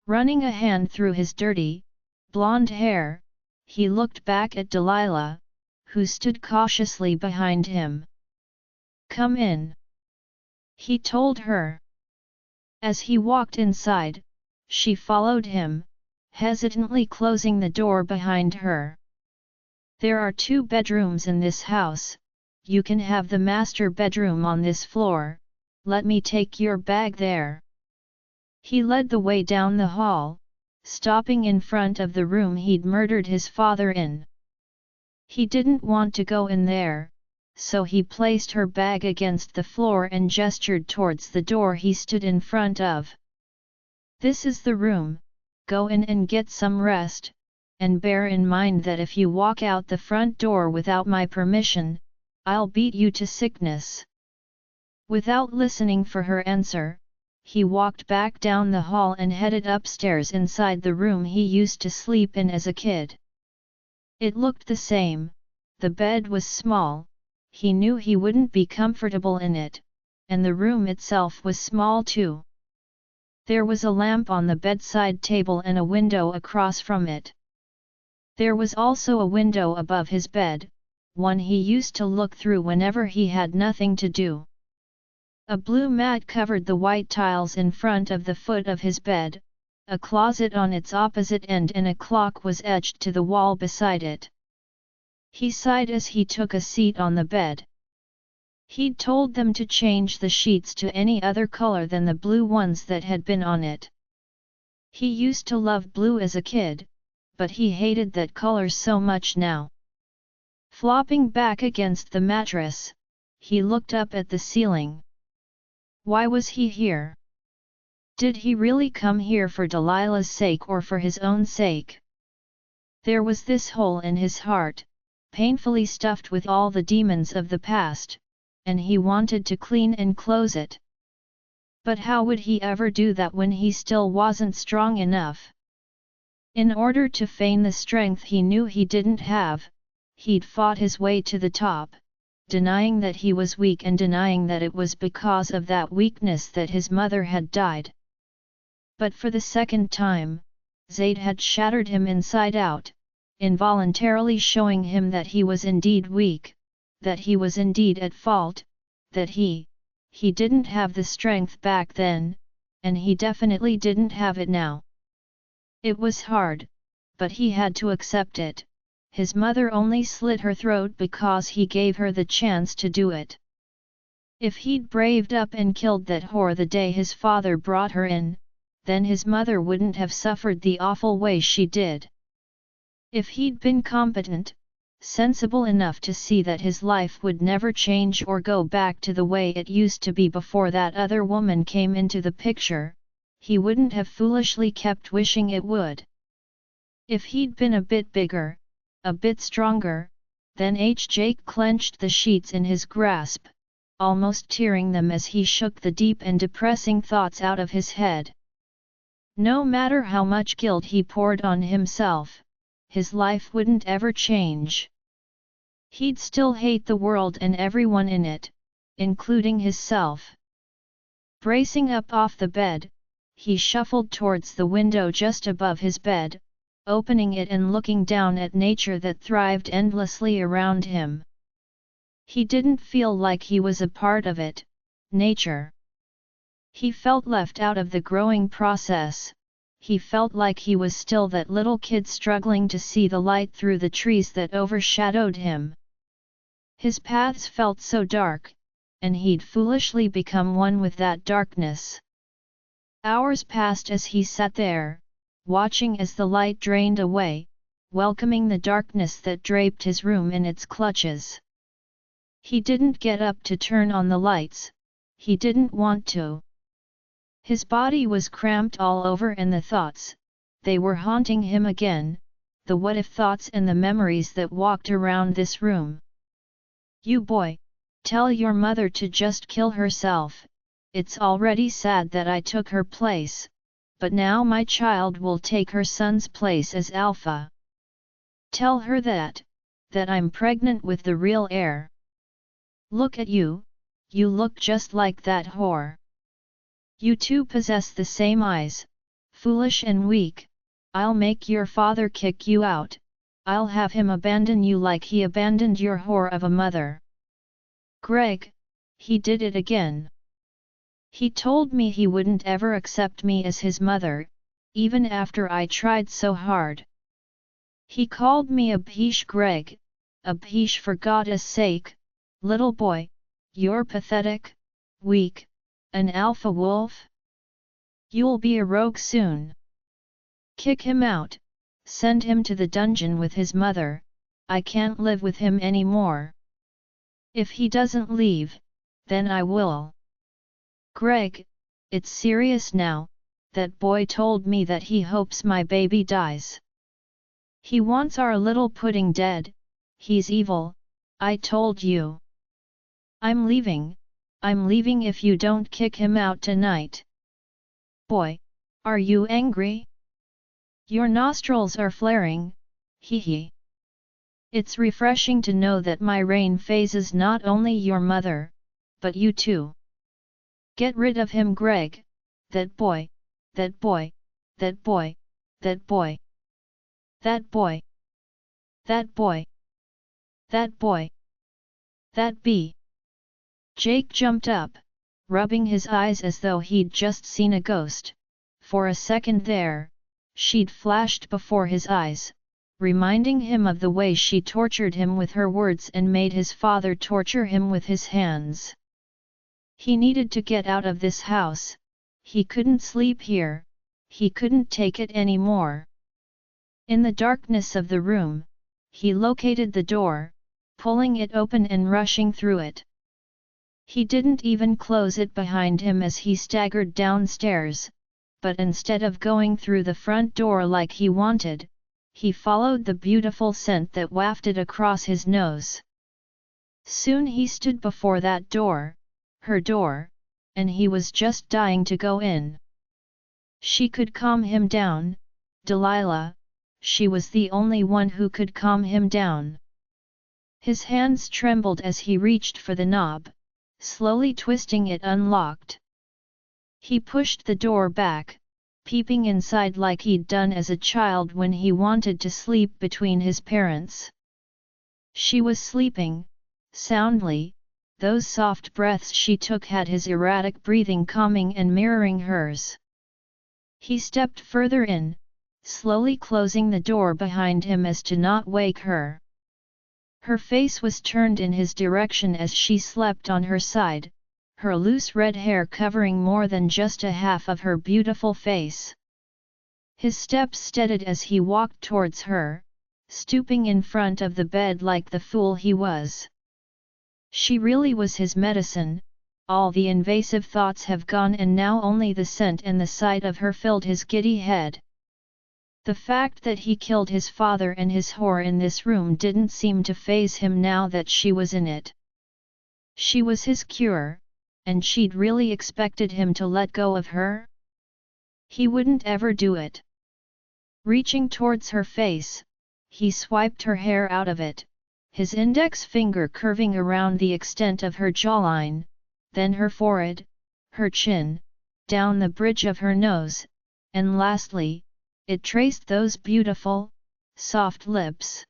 Running a hand through his dirty, blonde hair, he looked back at Delilah, who stood cautiously behind him. "Come in," he told her. As he walked inside, she followed him, hesitantly closing the door behind her. "There are 2 bedrooms in this house, you can have the master bedroom on this floor, let me take your bag there." He led the way down the hall, stopping in front of the room he'd murdered his father in. He didn't want to go in there, so he placed her bag against the floor and gestured towards the door he stood in front of. "This is the room, go in and get some rest, and bear in mind that if you walk out the front door without my permission, I'll beat you to sickness." Without listening for her answer, he walked back down the hall and headed upstairs inside the room he used to sleep in as a kid. It looked the same, the bed was small, he knew he wouldn't be comfortable in it, and the room itself was small too. There was a lamp on the bedside table and a window across from it. There was also a window above his bed, one he used to look through whenever he had nothing to do. A blue mat covered the white tiles in front of the foot of his bed, a closet on its opposite end and a clock was etched to the wall beside it. He sighed as he took a seat on the bed. He'd told them to change the sheets to any other color than the blue ones that had been on it. He used to love blue as a kid, but he hated that color so much now. Flopping back against the mattress, he looked up at the ceiling. Why was he here? Did he really come here for Delilah's sake or for his own sake? There was this hole in his heart, painfully stuffed with all the demons of the past, and he wanted to clean and close it. But how would he ever do that when he still wasn't strong enough? In order to feign the strength he knew he didn't have, he'd fought his way to the top, denying that he was weak and denying that it was because of that weakness that his mother had died. But for the second time, Zaid had shattered him inside out, involuntarily showing him that he was indeed weak, that he was indeed at fault, that he didn't have the strength back then, and he definitely didn't have it now. It was hard, but he had to accept it. His mother only slit her throat because he gave her the chance to do it. If he'd braved up and killed that whore the day his father brought her in, then his mother wouldn't have suffered the awful way she did. If he'd been competent, sensible enough to see that his life would never change or go back to the way it used to be before that other woman came into the picture, he wouldn't have foolishly kept wishing it would. If he'd been a bit bigger, a bit stronger, then Jake clenched the sheets in his grasp, almost tearing them as he shook the deep and depressing thoughts out of his head. No matter how much guilt he poured on himself, his life wouldn't ever change. He'd still hate the world and everyone in it, including himself. Bracing up off the bed, he shuffled towards the window just above his bed, opening it and looking down at nature that thrived endlessly around him. He didn't feel like he was a part of it, nature. He felt left out of the growing process. He felt like he was still that little kid struggling to see the light through the trees that overshadowed him. His paths felt so dark, and he'd foolishly become one with that darkness. Hours passed as he sat there, watching as the light drained away, welcoming the darkness that draped his room in its clutches. He didn't get up to turn on the lights, he didn't want to. His body was cramped all over and the thoughts, they were haunting him again, the what-if thoughts and the memories that walked around this room. You boy, tell your mother to just kill herself, it's already sad that I took her place, but now my child will take her son's place as alpha. Tell her that I'm pregnant with the real heir. Look at you, you look just like that whore. You two possess the same eyes, foolish and weak, I'll make your father kick you out, I'll have him abandon you like he abandoned your whore of a mother. Greg, he did it again. He told me he wouldn't ever accept me as his mother, even after I tried so hard. He called me a biche, Greg, a biche, for God's sake, little boy, you're pathetic, weak, an alpha wolf. You'll be a rogue soon. Kick him out, send him to the dungeon with his mother, I can't live with him anymore. If he doesn't leave, then I will. Greg, it's serious now, that boy told me that he hopes my baby dies. He wants our little pudding dead, he's evil, I told you. I'm leaving if you don't kick him out tonight. Boy, are you angry? Your nostrils are flaring, hee hee. It's refreshing to know that my reign phases not only your mother, but you too. Get rid of him, Greg, that boy, that boy, that boy, that boy. That boy. That boy. That boy. That bee. Jake jumped up, rubbing his eyes as though he'd just seen a ghost. For a second there, she'd flashed before his eyes, reminding him of the way she tortured him with her words and made his father torture him with his hands. He needed to get out of this house, he couldn't sleep here, he couldn't take it anymore. In the darkness of the room, he located the door, pulling it open and rushing through it. He didn't even close it behind him as he staggered downstairs, but instead of going through the front door like he wanted, he followed the beautiful scent that wafted across his nose. Soon he stood before that door, her door, and he was just dying to go in. She could calm him down, Delilah, she was the only one who could calm him down. His hands trembled as he reached for the knob, slowly twisting it unlocked. He pushed the door back, peeping inside like he'd done as a child when he wanted to sleep between his parents. She was sleeping, soundly, those soft breaths she took had his erratic breathing calming and mirroring hers. He stepped further in, slowly closing the door behind him as to not wake her. Her face was turned in his direction as she slept on her side, her loose red hair covering more than just a half of her beautiful face. His steps steadied as he walked towards her, stooping in front of the bed like the fool he was. She really was his medicine, all the invasive thoughts have gone and now only the scent and the sight of her filled his giddy head. The fact that he killed his father and his whore in this room didn't seem to faze him now that she was in it. She was his cure, and she'd really expected him to let go of her? He wouldn't ever do it. Reaching towards her face, he swiped her hair out of it, his index finger curving around the extent of her jawline, then her forehead, her chin, down the bridge of her nose, and lastly, it traced those beautiful, soft lips.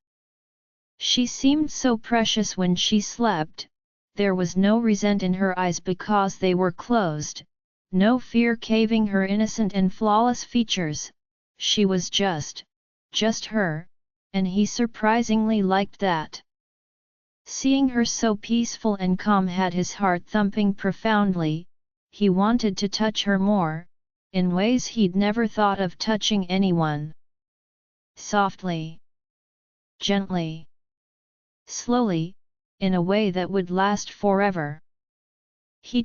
She seemed so precious when she slept, there was no resent in her eyes because they were closed, no fear caving her innocent and flawless features, she was just her, and he surprisingly liked that. Seeing her so peaceful and calm had his heart thumping profoundly, he wanted to touch her more, in ways he'd never thought of touching anyone. Softly. Gently. Slowly, in a way that would last forever. He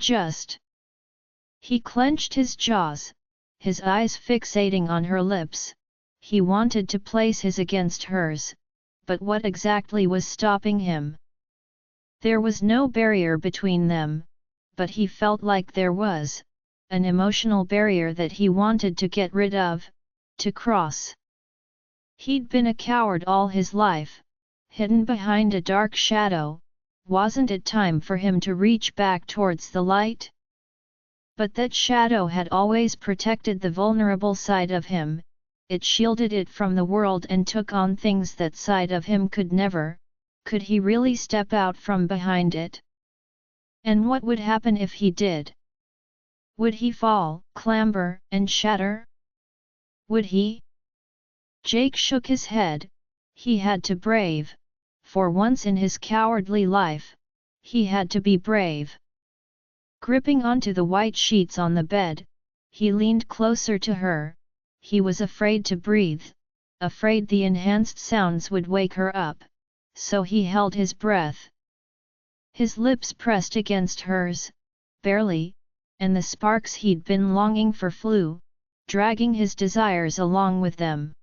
clenched his jaws, his eyes fixating on her lips. He wanted to place his against hers, but what exactly was stopping him? There was no barrier between them, but he felt like there was, an emotional barrier that he wanted to get rid of, to cross. He'd been a coward all his life, hidden behind a dark shadow. Wasn't it time for him to reach back towards the light? But that shadow had always protected the vulnerable side of him, it shielded it from the world and took on things that side of him could never. Could he really step out from behind it? And what would happen if he did? Would he fall, clamber, and shatter? Would he? Jake shook his head. He had to brave. For once in his cowardly life, he had to be brave. Gripping onto the white sheets on the bed, he leaned closer to her. He was afraid to breathe, afraid the enhanced sounds would wake her up, so he held his breath. His lips pressed against hers, barely, and the sparks he'd been longing for flew, dragging his desires along with them.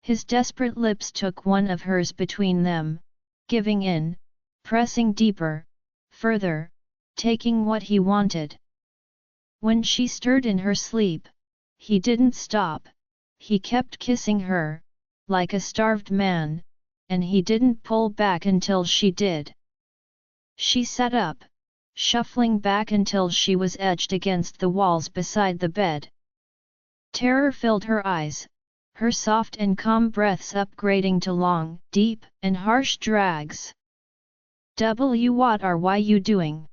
His desperate lips took one of hers between them, giving in, pressing deeper, further, taking what he wanted. When she stirred in her sleep, he didn't stop. He kept kissing her, like a starved man, and he didn't pull back until she did. She sat up, shuffling back until she was edged against the walls beside the bed. Terror filled her eyes, her soft and calm breaths upgrading to long, deep, and harsh drags. What are you doing?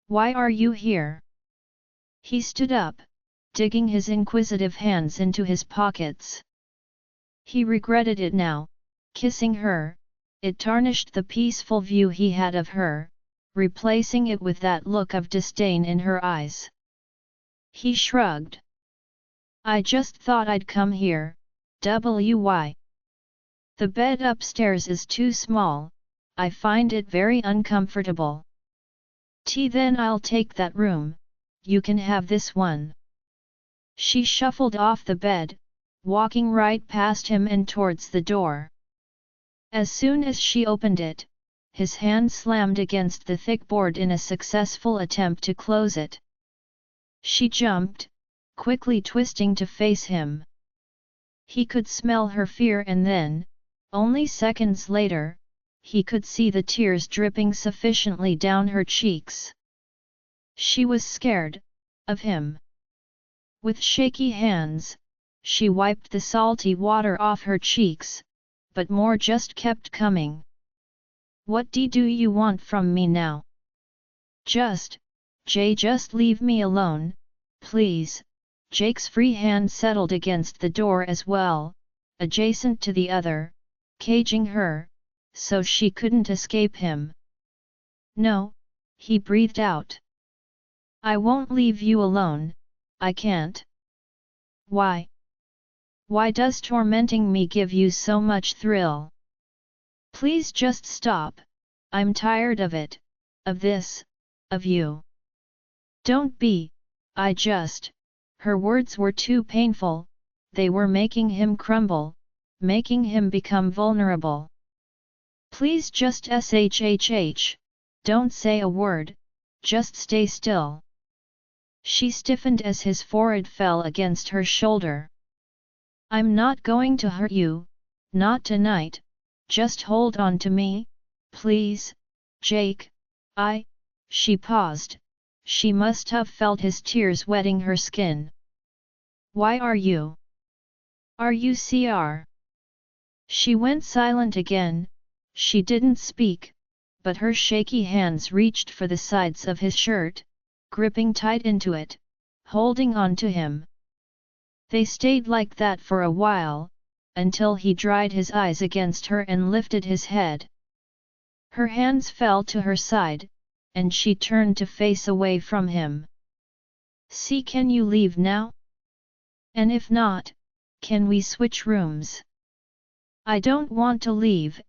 Why are you here? He stood up, digging his inquisitive hands into his pockets. He regretted it now, kissing her. It tarnished the peaceful view he had of her, replacing it with that look of disdain in her eyes. He shrugged. I just thought I'd come here. Why? The bed upstairs is too small. I find it very uncomfortable. Then I'll take that room. You can have this one. She shuffled off the bed, walking right past him and towards the door. As soon as she opened it, his hand slammed against the thick board in a successful attempt to close it. She jumped, quickly twisting to face him. He could smell her fear and then, only seconds later, he could see the tears dripping sufficiently down her cheeks. She was scared, of him. With shaky hands, she wiped the salty water off her cheeks, but more just kept coming. What do you want from me now? Just leave me alone, please. Jake's free hand settled against the door as well, adjacent to the other, caging her, so she couldn't escape him. No, he breathed out. I won't leave you alone, I can't. Why? Why does tormenting me give you so much thrill? Please just stop, I'm tired of it, of this, of you. Don't be, Her words were too painful, they were making him crumble, making him become vulnerable. Please just don't say a word, just stay still. She stiffened as his forehead fell against her shoulder. I'm not going to hurt you, not tonight, Just hold on to me, please, Jake, She paused. She must have felt his tears wetting her skin. Why are you? Are you CR? She went silent again. She didn't speak, but her shaky hands reached for the sides of his shirt, gripping tight into it, holding on to him. They stayed like that for a while, until he dried his eyes against her and lifted his head. Her hands fell to her side, and she turned to face away from him. See, can you leave now? And if not, can we switch rooms? I don't want to leave,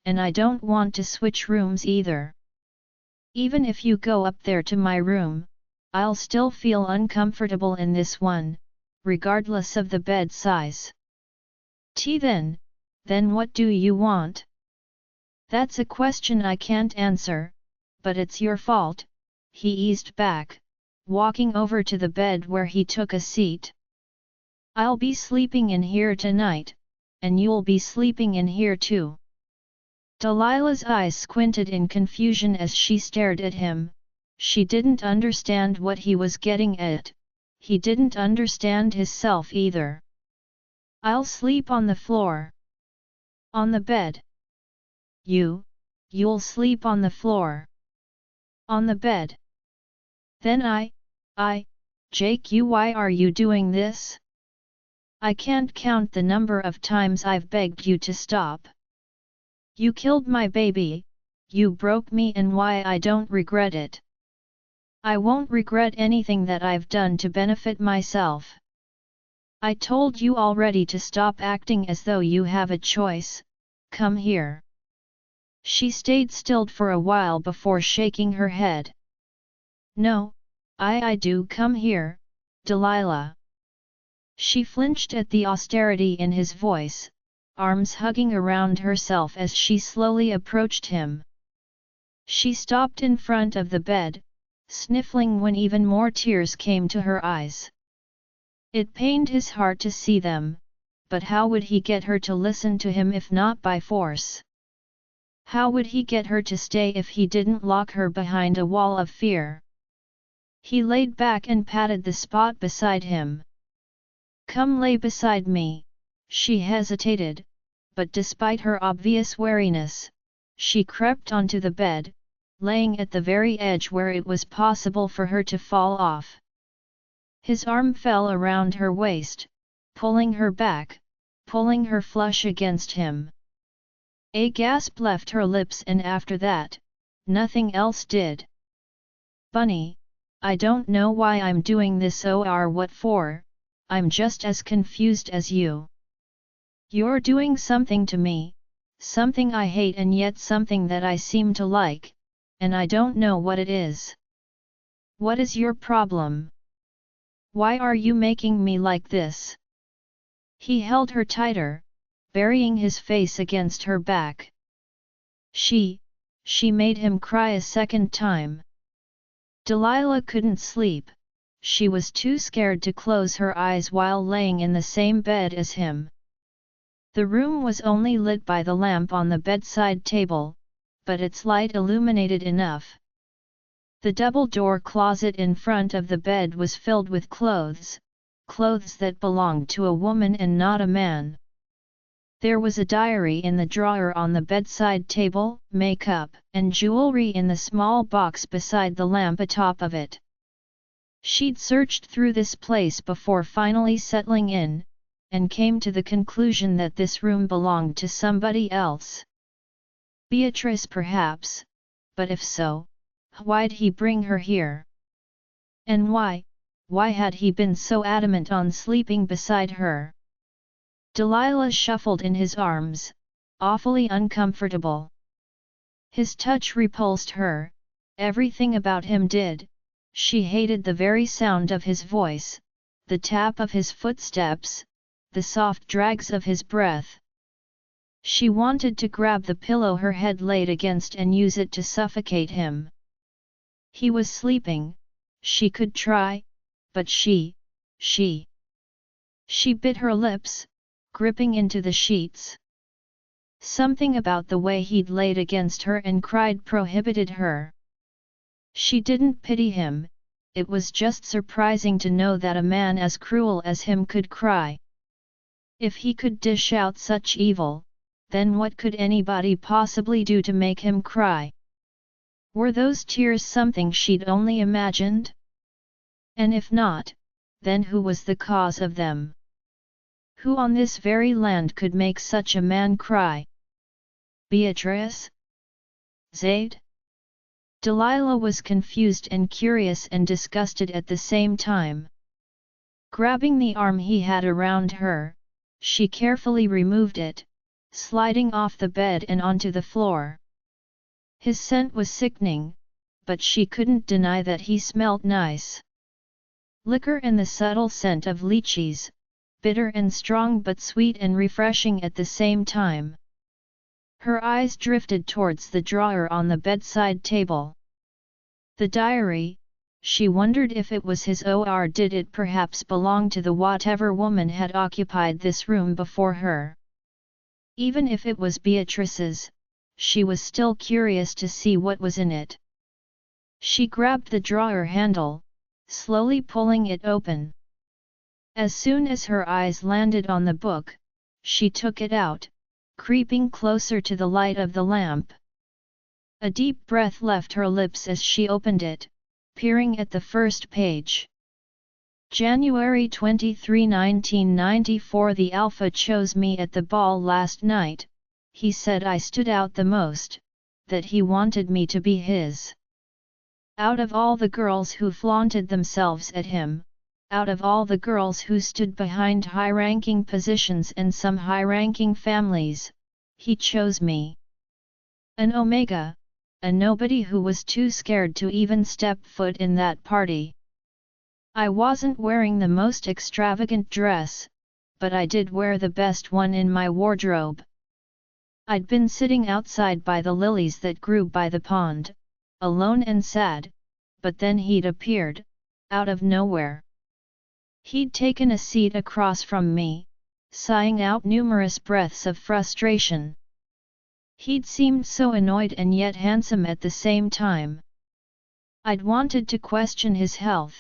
and I don't want to switch rooms either. Even if you go up there to my room, I'll still feel uncomfortable in this one, regardless of the bed size. Then what do you want? That's a question I can't answer, but it's your fault. He eased back, walking over to the bed where he took a seat. I'll be sleeping in here tonight, and you'll be sleeping in here too. Delilah's eyes squinted in confusion as she stared at him. She didn't understand what he was getting at. He didn't understand himself either. I'll sleep on the floor. On the bed. You'll sleep on the floor. On the bed. Then Jake, why are you doing this? I can't count the number of times I've begged you to stop. You killed my baby, you broke me, and why I don't regret it. I won't regret anything that I've done to benefit myself. I told you already to stop acting as though you have a choice. Come here. She stayed still for a while before shaking her head. No, I do come here, Delilah. She flinched at the austerity in his voice, arms hugging around herself as she slowly approached him. She stopped in front of the bed, sniffling when even more tears came to her eyes. It pained his heart to see them, but how would he get her to listen to him if not by force? How would he get her to stay if he didn't lock her behind a wall of fear? He laid back and patted the spot beside him. Come lay beside me. She hesitated, but despite her obvious wariness, she crept onto the bed, laying at the very edge where it was possible for her to fall off. His arm fell around her waist, pulling her back, pulling her flush against him. A gasp left her lips, and after that, nothing else did. Bunny, I don't know why I'm doing this or what for. I'm just as confused as you. You're doing something to me, something I hate and yet something that I seem to like, and I don't know what it is. What is your problem? Why are you making me like this? He held her tighter, burying his face against her back. She made him cry a second time. Delilah couldn't sleep. She was too scared to close her eyes while laying in the same bed as him. The room was only lit by the lamp on the bedside table, but its light illuminated enough. The double-door closet in front of the bed was filled with clothes that belonged to a woman and not a man. There was a diary in the drawer on the bedside table, makeup and jewelry in the small box beside the lamp atop of it. She'd searched through this place before finally settling in, and came to the conclusion that this room belonged to somebody else. Beatrice perhaps, but if so, why'd he bring her here? And why had he been so adamant on sleeping beside her? Delilah shuffled in his arms, awfully uncomfortable. His touch repulsed her, everything about him did. She hated the very sound of his voice, the tap of his footsteps, the soft drags of his breath. She wanted to grab the pillow her head laid against and use it to suffocate him. He was sleeping, she could try, but she bit her lips, gripping into the sheets. Something about the way he'd laid against her and cried prohibited her. She didn't pity him, it was just surprising to know that a man as cruel as him could cry. If he could dish out such evil, then what could anybody possibly do to make him cry? Were those tears something she'd only imagined? And if not, then who was the cause of them? Who on this very land could make such a man cry? Beatrice? Zaid? Delilah was confused and curious and disgusted at the same time. Grabbing the arm he had around her, she carefully removed it, sliding off the bed and onto the floor. His scent was sickening, but she couldn't deny that he smelt nice. Liquor and the subtle scent of lychees, bitter and strong but sweet and refreshing at the same time. Her eyes drifted towards the drawer on the bedside table. The diary, she wondered if it was his or did it perhaps belong to the whatever woman had occupied this room before her. Even if it was Beatrice's, she was still curious to see what was in it. She grabbed the drawer handle, slowly pulling it open. As soon as her eyes landed on the book, she took it out, creeping closer to the light of the lamp. A deep breath left her lips as she opened it, peering at the first page. January 23, 1994. The Alpha chose me at the ball last night. He said I stood out the most, that he wanted me to be his. Out of all the girls who flaunted themselves at him, out of all the girls who stood behind high-ranking positions and some high-ranking families, he chose me. An omega, a nobody who was too scared to even step foot in that party. I wasn't wearing the most extravagant dress, but I did wear the best one in my wardrobe. I'd been sitting outside by the lilies that grew by the pond, alone and sad, but then he'd appeared, out of nowhere. He'd taken a seat across from me, sighing out numerous breaths of frustration. He'd seemed so annoyed and yet handsome at the same time. I'd wanted to question his health,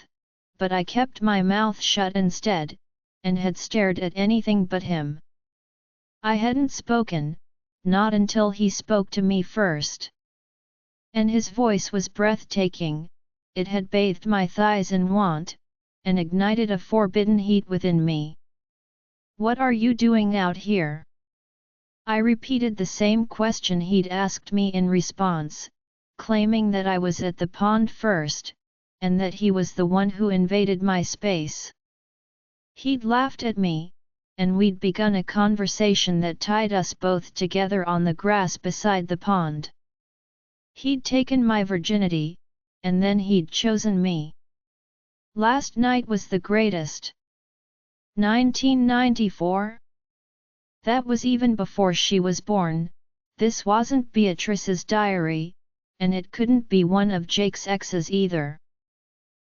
but I kept my mouth shut instead, and had stared at anything but him. I hadn't spoken, not until he spoke to me first. And his voice was breathtaking, it had bathed my thighs in want, and ignited a forbidden heat within me. "What are you doing out here?" I repeated the same question he'd asked me in response, claiming that I was at the pond first, and that he was the one who invaded my space. He'd laughed at me, and we'd begun a conversation that tied us both together on the grass beside the pond. He'd taken my virginity, and then he'd chosen me. Last night was the greatest. 1994? That was even before she was born. This wasn't Beatrice's diary, and it couldn't be one of Jake's exes either.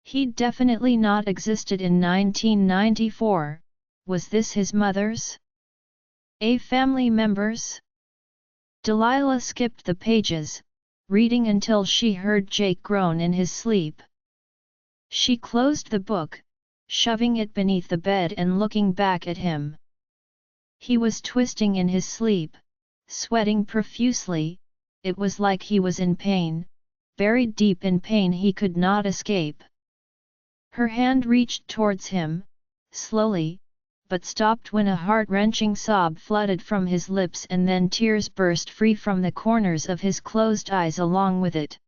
He'd definitely not existed in 1994, was this his mother's? A family member's? Delilah skipped the pages, reading until she heard Jake groan in his sleep. She closed the book, shoving it beneath the bed and looking back at him. He was twisting in his sleep, sweating profusely, it was like he was in pain, buried deep in pain he could not escape. Her hand reached towards him, slowly, but stopped when a heart-wrenching sob flooded from his lips and then tears burst free from the corners of his closed eyes along with it.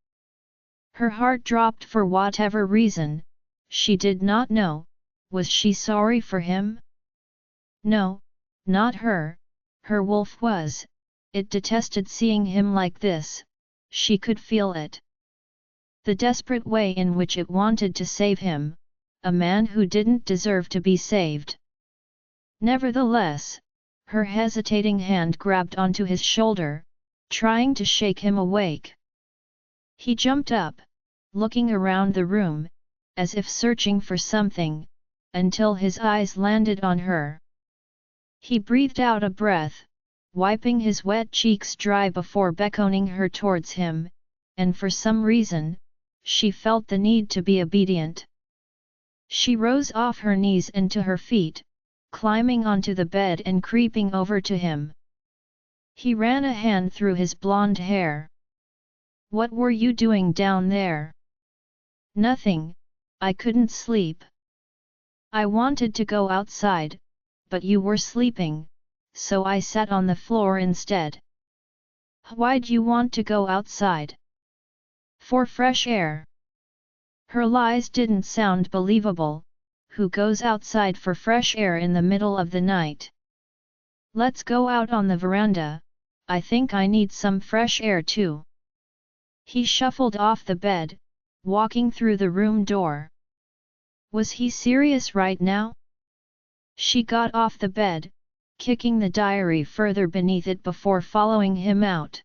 Her heart dropped for whatever reason, she did not know. Was she sorry for him? No, not her, her wolf was, it detested seeing him like this, she could feel it. The desperate way in which it wanted to save him, a man who didn't deserve to be saved. Nevertheless, her hesitating hand grabbed onto his shoulder, trying to shake him awake. He jumped up, looking around the room, as if searching for something, until his eyes landed on her. He breathed out a breath, wiping his wet cheeks dry before beckoning her towards him, and for some reason, she felt the need to be obedient. She rose off her knees and to her feet, climbing onto the bed and creeping over to him. He ran a hand through his blonde hair. "What were you doing down there?" "Nothing, I couldn't sleep. I wanted to go outside, but you were sleeping, so I sat on the floor instead." "Why'd you want to go outside?" "For fresh air." Her lies didn't sound believable. Who goes outside for fresh air in the middle of the night? "Let's go out on the veranda, I think I need some fresh air too." He shuffled off the bed, walking through the room door. Was he serious right now? She got off the bed, kicking the diary further beneath it before following him out.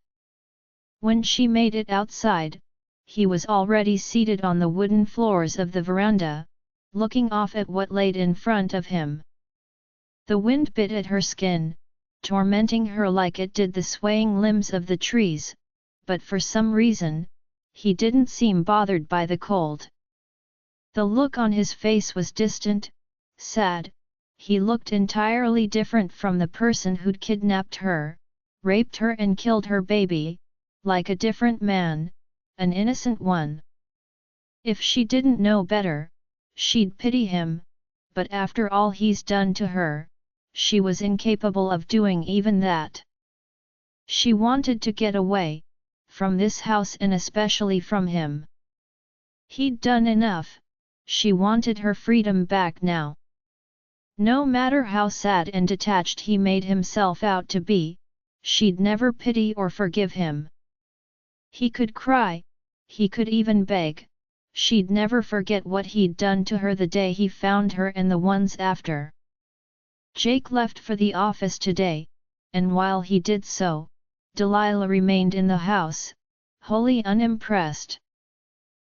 When she made it outside, he was already seated on the wooden floors of the veranda, looking off at what laid in front of him. The wind bit at her skin, tormenting her like it did the swaying limbs of the trees, but for some reason, he didn't seem bothered by the cold. The look on his face was distant, sad. He looked entirely different from the person who'd kidnapped her, raped her and killed her baby, like a different man, an innocent one. If she didn't know better, she'd pity him, but after all he's done to her, she was incapable of doing even that. She wanted to get away, from this house and especially from him. He'd done enough, she wanted her freedom back now. No matter how sad and detached he made himself out to be, she'd never pity or forgive him. He could cry, he could even beg, she'd never forget what he'd done to her the day he found her and the ones after. Jake left for the office today, and while he did so, Delilah remained in the house, wholly unimpressed.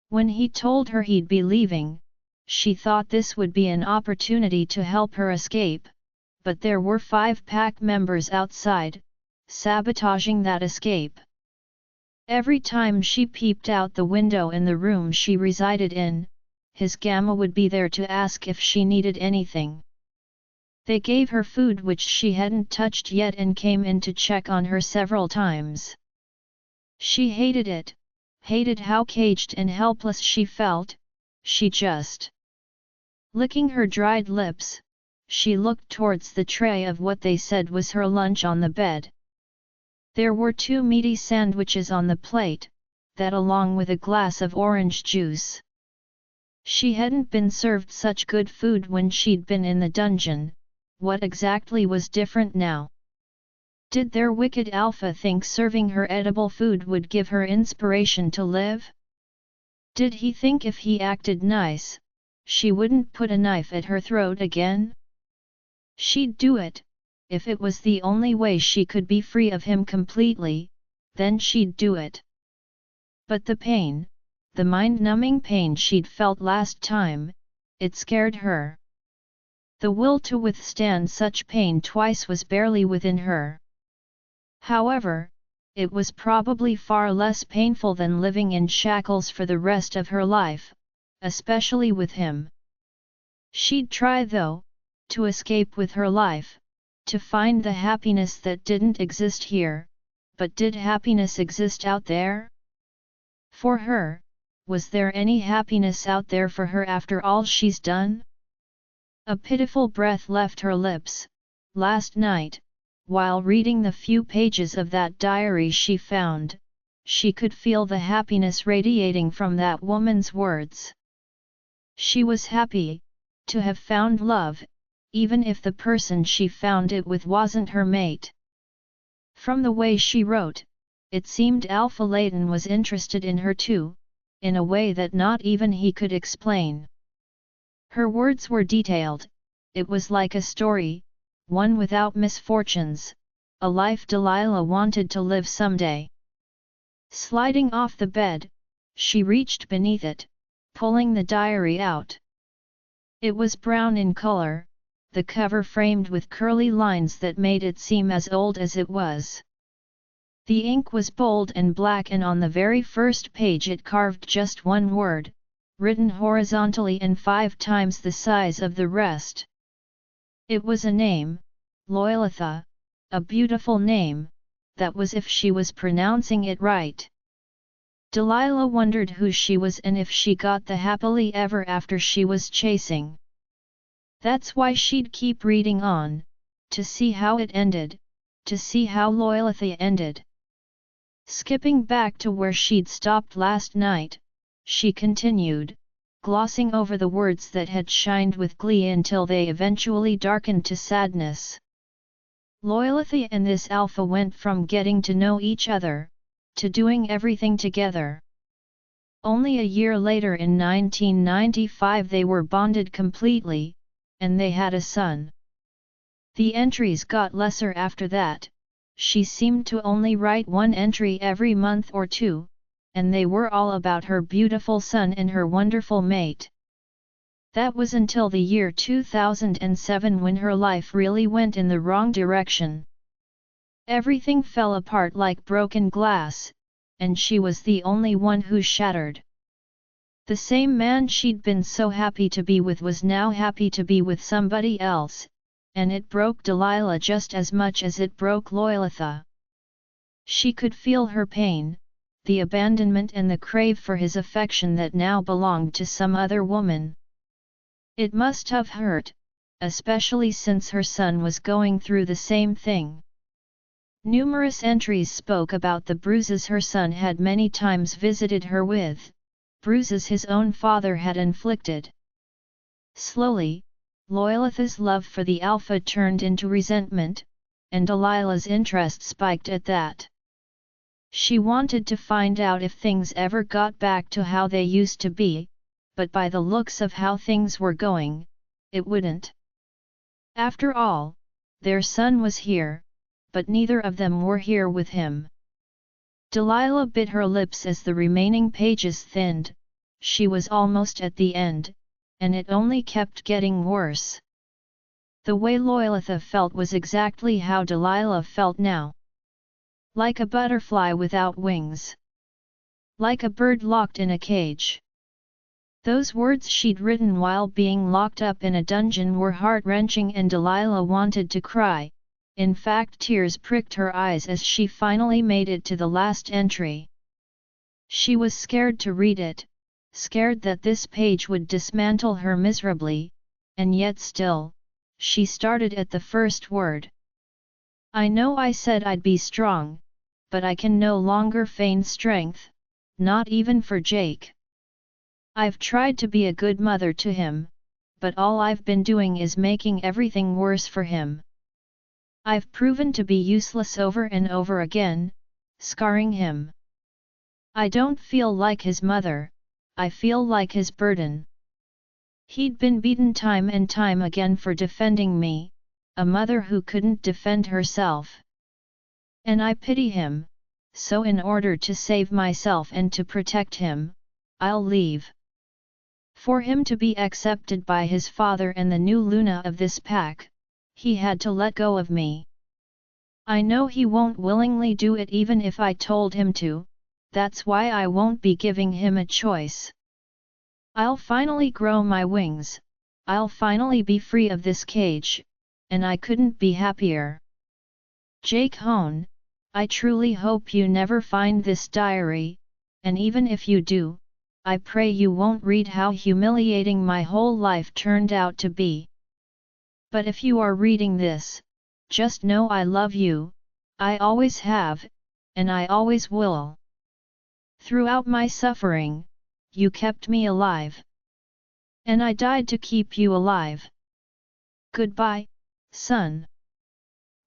When he told her he'd be leaving, she thought this would be an opportunity to help her escape, but there were 5 pack members outside, sabotaging that escape. Every time she peeped out the window in the room she resided in, his gamma would be there to ask if she needed anything. They gave her food which she hadn't touched yet and came in to check on her several times. She hated it, hated how caged and helpless she felt. She just licking her dried lips, she looked towards the tray of what they said was her lunch on the bed. There were 2 meaty sandwiches on the plate, that along with a glass of orange juice. She hadn't been served such good food when she'd been in the dungeon. What exactly was different now? Did their wicked alpha think serving her edible food would give her inspiration to live? Did he think if he acted nice, she wouldn't put a knife at her throat again? She'd do it, if it was the only way she could be free of him completely, then she'd do it. But the pain, the mind-numbing pain she'd felt last time, it scared her. The will to withstand such pain twice was barely within her. However, it was probably far less painful than living in shackles for the rest of her life, especially with him. She'd try though, to escape with her life, to find the happiness that didn't exist here, but did happiness exist out there? For her, was there any happiness out there for her after all she's done? A pitiful breath left her lips. Last night, while reading the few pages of that diary she found, she could feel the happiness radiating from that woman's words. She was happy to have found love, even if the person she found it with wasn't her mate. From the way she wrote, it seemed Alpha Layton was interested in her too, in a way that not even he could explain. Her words were detailed. It was like a story, one without misfortunes, a life Delilah wanted to live someday. Sliding off the bed, she reached beneath it, pulling the diary out. It was brown in color, the cover framed with curly lines that made it seem as old as it was. The ink was bold and black, and on the very first page it carved just one word, written horizontally and 5 times the size of the rest. It was a name, Loyalitha, a beautiful name, that was if she was pronouncing it right. Delilah wondered who she was and if she got the happily ever after she was chasing. That's why she'd keep reading on, to see how it ended, to see how Loyalitha ended. Skipping back to where she'd stopped last night, she continued, glossing over the words that had shined with glee until they eventually darkened to sadness. Loyalitha and this alpha went from getting to know each other, to doing everything together. Only a year later in 1995 they were bonded completely, and they had a son. The entries got lesser after that. She seemed to only write one entry every month or two, and they were all about her beautiful son and her wonderful mate. That was until the year 2007 when her life really went in the wrong direction. Everything fell apart like broken glass, and she was the only one who shattered. The same man she'd been so happy to be with was now happy to be with somebody else, and it broke Delilah just as much as it broke Loyalitha. She could feel her pain, the abandonment and the crave for his affection that now belonged to some other woman. It must have hurt, especially since her son was going through the same thing. Numerous entries spoke about the bruises her son had many times visited her with, bruises his own father had inflicted. Slowly, Loyalitha's love for the alpha turned into resentment, and Delilah's interest spiked at that. She wanted to find out if things ever got back to how they used to be, but by the looks of how things were going, it wouldn't. After all, their son was here, but neither of them were here with him. Delilah bit her lips as the remaining pages thinned. She was almost at the end, and it only kept getting worse. The way Loyalitha felt was exactly how Delilah felt now. Like a butterfly without wings. Like a bird locked in a cage. Those words she'd written while being locked up in a dungeon were heart-wrenching, and Delilah wanted to cry. In fact, tears pricked her eyes as she finally made it to the last entry. She was scared to read it, scared that this page would dismantle her miserably, and yet still, she started at the first word. I know I said I'd be strong, but I can no longer feign strength, not even for Jake. I've tried to be a good mother to him, but all I've been doing is making everything worse for him. I've proven to be useless over and over again, scarring him. I don't feel like his mother, I feel like his burden. He'd been beaten time and time again for defending me, a mother who couldn't defend herself. And I pity him, so in order to save myself and to protect him, I'll leave. For him to be accepted by his father and the new Luna of this pack, he had to let go of me. I know he won't willingly do it even if I told him to, that's why I won't be giving him a choice. I'll finally grow my wings, I'll finally be free of this cage, and I couldn't be happier. Jake Hone, I truly hope you never find this diary, and even if you do, I pray you won't read how humiliating my whole life turned out to be. But if you are reading this, just know I love you, I always have, and I always will. Throughout my suffering, you kept me alive. And I died to keep you alive. Goodbye, son.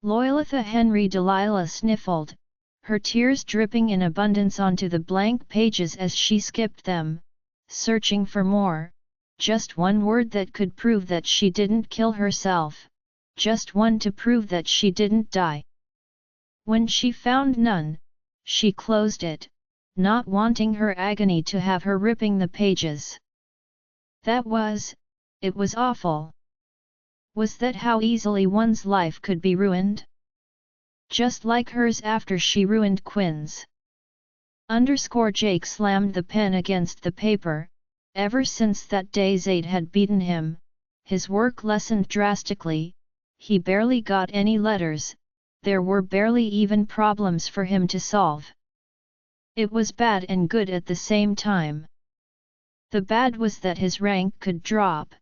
Loyalitha Henry Delilah sniffled, her tears dripping in abundance onto the blank pages as she skipped them, searching for more, just one word that could prove that she didn't kill herself, just one to prove that she didn't die. When she found none, she closed it, not wanting her agony to have her ripping the pages. It was awful. Was that how easily one's life could be ruined? Just like hers after she ruined Quinn's. Jake slammed the pen against the paper. Ever since that day Zaid had beaten him, his work lessened drastically, he barely got any letters, there were barely even problems for him to solve. It was bad and good at the same time. The bad was that his rank could drop,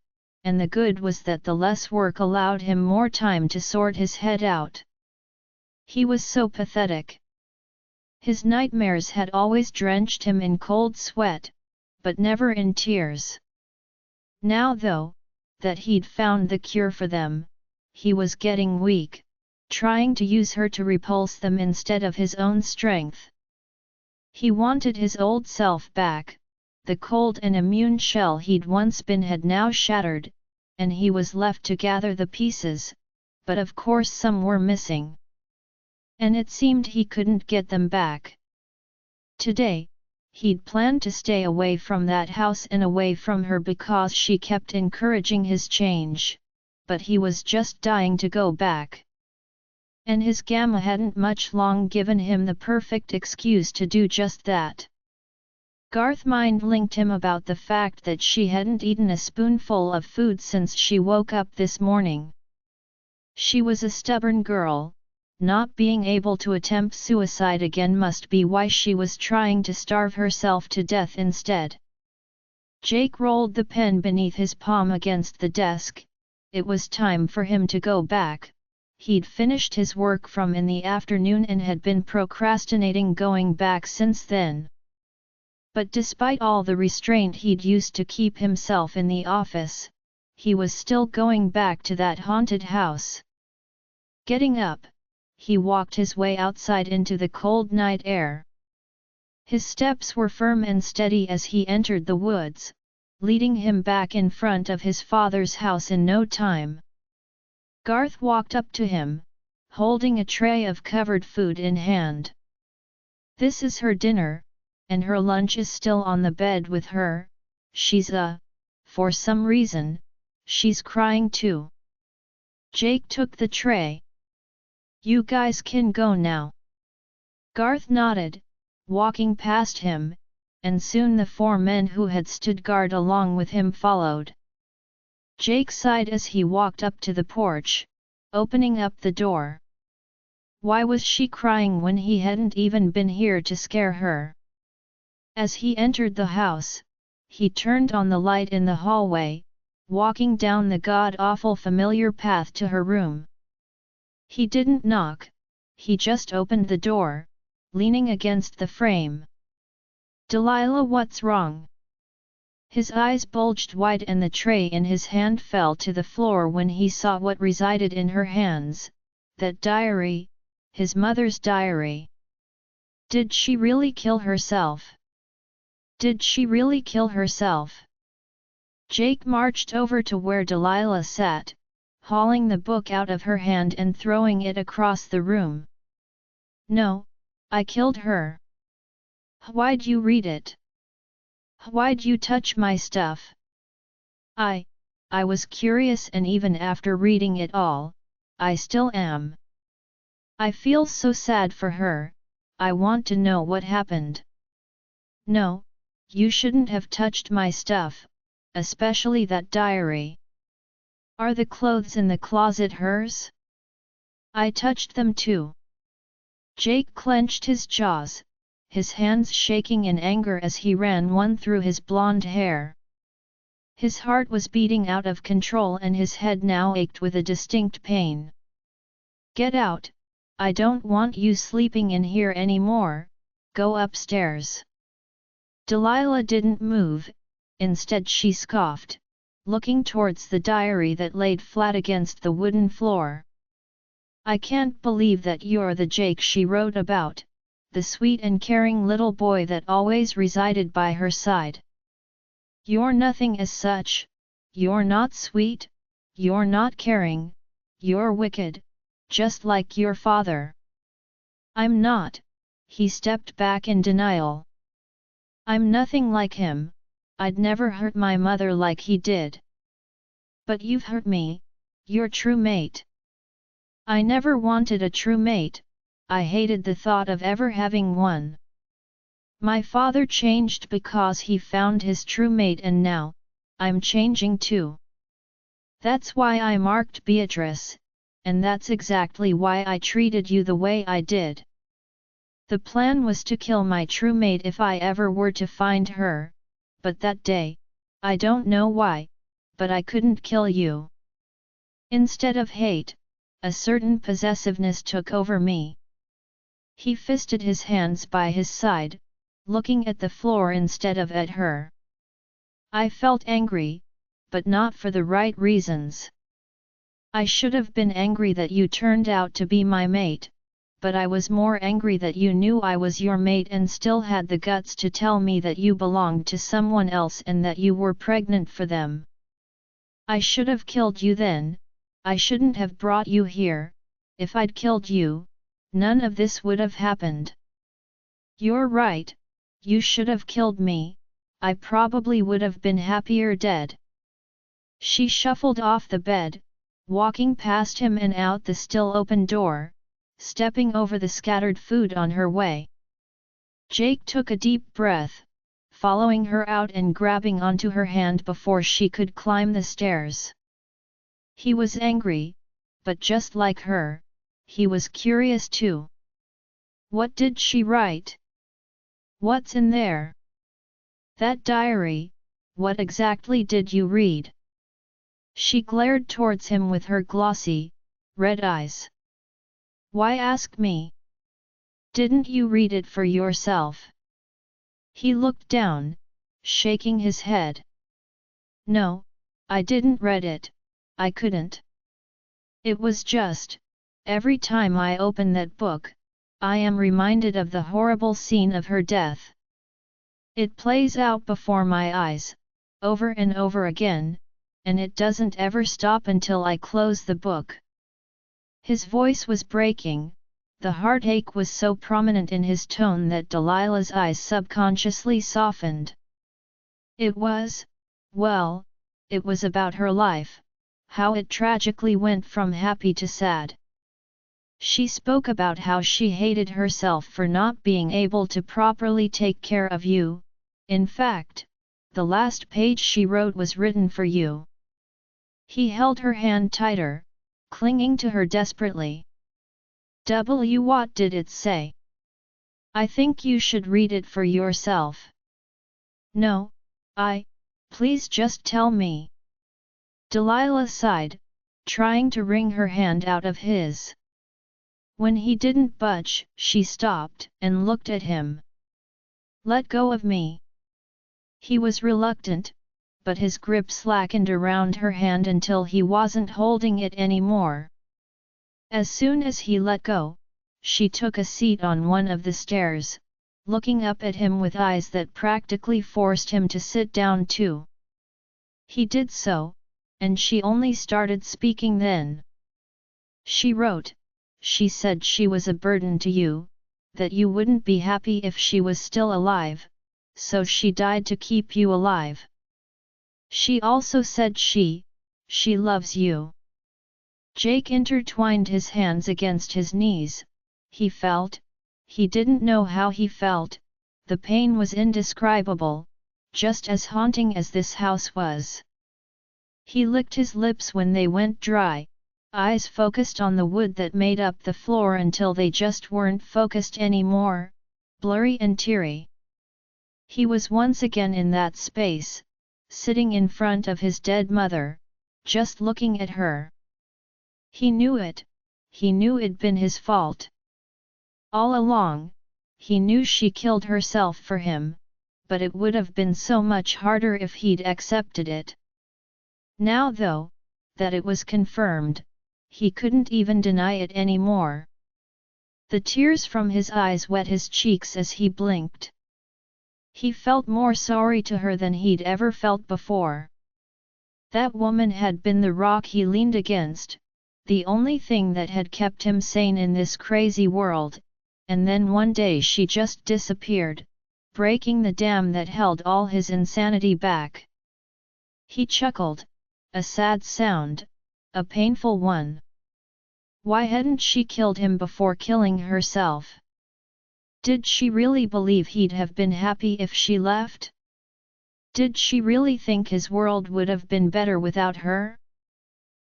and the good was that the less work allowed him more time to sort his head out. He was so pathetic. His nightmares had always drenched him in cold sweat, but never in tears. Now though, that he'd found the cure for them, he was getting weak, trying to use her to repulse them instead of his own strength. He wanted his old self back, the cold and immune shell he'd once been had now shattered, and he was left to gather the pieces, but of course some were missing. And it seemed he couldn't get them back. Today, he'd planned to stay away from that house and away from her because she kept encouraging his change, but he was just dying to go back. And his gamma hadn't much long given him the perfect excuse to do just that. Garth's mind linked him about the fact that she hadn't eaten a spoonful of food since she woke up this morning. She was a stubborn girl. Not being able to attempt suicide again must be why she was trying to starve herself to death instead. Jake rolled the pen beneath his palm against the desk. It was time for him to go back. He'd finished his work from in the afternoon and had been procrastinating going back since then. But despite all the restraint he'd used to keep himself in the office, he was still going back to that haunted house. Getting up, he walked his way outside into the cold night air. His steps were firm and steady as he entered the woods, leading him back in front of his father's house in no time. Garth walked up to him, holding a tray of covered food in hand. This is her dinner, and her lunch is still on the bed with her. For some reason, she's crying too. Jake took the tray. You guys can go now. Garth nodded, walking past him, and soon the 4 men who had stood guard along with him followed. Jake sighed as he walked up to the porch, opening up the door. Why was she crying when he hadn't even been here to scare her? As he entered the house, he turned on the light in the hallway, walking down the god-awful familiar path to her room. He didn't knock, he just opened the door, leaning against the frame. Delilah, what's wrong? His eyes bulged wide and the tray in his hand fell to the floor when he saw what resided in her hands, that diary, his mother's diary. Did she really kill herself? Did she really kill herself? Jake marched over to where Delilah sat, hauling the book out of her hand and throwing it across the room. No, I killed her. Why'd you read it? Why'd you touch my stuff? I was curious, and even after reading it all, I still am. I feel so sad for her, I want to know what happened. No, you shouldn't have touched my stuff, especially that diary. Are the clothes in the closet hers? I touched them too. Jake clenched his jaws, his hands shaking in anger as he ran one through his blonde hair. His heart was beating out of control and his head now ached with a distinct pain. Get out, I don't want you sleeping in here anymore, go upstairs. Delilah didn't move, instead she scoffed, looking towards the diary that laid flat against the wooden floor. I can't believe that you're the Jake she wrote about, the sweet and caring little boy that always resided by her side. You're nothing as such, you're not sweet, you're not caring, you're wicked, just like your father. I'm not, he stepped back in denial. I'm nothing like him, I'd never hurt my mother like he did. But you've hurt me, Your true mate. I never wanted a true mate, I hated the thought of ever having one. My father changed because he found his true mate and now, I'm changing too. That's why I marked Beatrice, and that's exactly why I treated you the way I did. The plan was to kill my true mate if I ever were to find her, but that day, I don't know why, but I couldn't kill you. Instead of hate, a certain possessiveness took over me. He fisted his hands by his side, looking at the floor instead of at her. I felt angry, but not for the right reasons. I should have been angry that you turned out to be my mate, but I was more angry that you knew I was your mate and still had the guts to tell me that you belonged to someone else and that you were pregnant for them. I should have killed you then, I shouldn't have brought you here. If I'd killed you, none of this would have happened. You're right, you should have killed me, I probably would have been happier dead. She shuffled off the bed, walking past him and out the still open door, stepping over the scattered food on her way. Jake took a deep breath, following her out and grabbing onto her hand before she could climb the stairs. He was angry, but just like her, he was curious too. What did she write? What's in there? That diary, what exactly did you read? She glared towards him with her glossy, red eyes. Why ask me? Didn't you read it for yourself? He looked down, shaking his head. No, I didn't read it, I couldn't. It was just, every time I open that book, I am reminded of the horrible scene of her death. It plays out before my eyes, over and over again, and it doesn't ever stop until I close the book. His voice was breaking, the heartache was so prominent in his tone that Delilah's eyes subconsciously softened. It was, well, it was about her life, how it tragically went from happy to sad. She spoke about how she hated herself for not being able to properly take care of you. In fact, the last page she wrote was written for you. He held her hand tighter, clinging to her desperately. What did it say? I think you should read it for yourself. No, please just tell me. Delilah sighed, trying to wring her hand out of his. When he didn't budge, she stopped and looked at him. Let go of me. He was reluctant, but his grip slackened around her hand until he wasn't holding it anymore. As soon as he let go, she took a seat on one of the stairs, looking up at him with eyes that practically forced him to sit down too. He did so, and she only started speaking then. She wrote, she said she was a burden to you, that you wouldn't be happy if she was still alive, so she died to keep you alive. She also said she loves you. Jake intertwined his hands against his knees. He didn't know how he felt, the pain was indescribable, just as haunting as this house was. He licked his lips when they went dry, eyes focused on the wood that made up the floor until they just weren't focused anymore, blurry and teary. He was once again in that space, sitting in front of his dead mother, just looking at her. He knew it, he knew it'd been his fault. All along, he knew she killed herself for him, but it would have been so much harder if he'd accepted it. Now though, that it was confirmed, he couldn't even deny it anymore. The tears from his eyes wet his cheeks as he blinked. He felt more sorry to her than he'd ever felt before. That woman had been the rock he leaned against, the only thing that had kept him sane in this crazy world, and then one day she just disappeared, breaking the dam that held all his insanity back. He chuckled, a sad sound, a painful one. Why hadn't she killed him before killing herself? Did she really believe he'd have been happy if she left? Did she really think his world would have been better without her?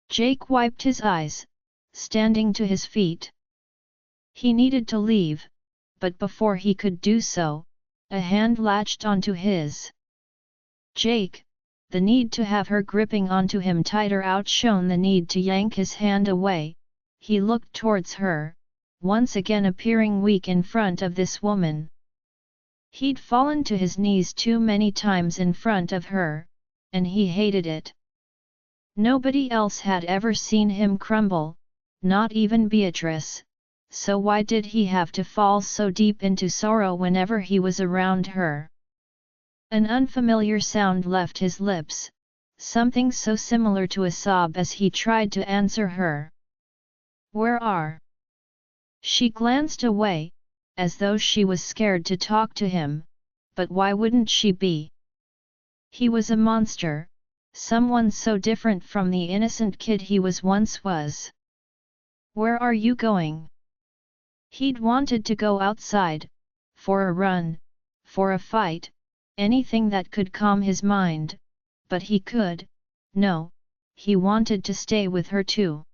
Jake wiped his eyes, standing to his feet. He needed to leave, but before he could do so, a hand latched onto his. Jake, the need to have her gripping onto him tighter outshone the need to yank his hand away. He looked towards her, once again appearing weak in front of this woman. He'd fallen to his knees too many times in front of her, and he hated it. Nobody else had ever seen him crumble, not even Beatrice, so why did he have to fall so deep into sorrow whenever he was around her? An unfamiliar sound left his lips, something so similar to a sob as he tried to answer her. "Where are?" She glanced away, as though she was scared to talk to him, but why wouldn't she be? He was a monster, someone so different from the innocent kid he once was. "Where are you going?" He'd wanted to go outside, for a run, for a fight, anything that could calm his mind, but no, he wanted to stay with her too.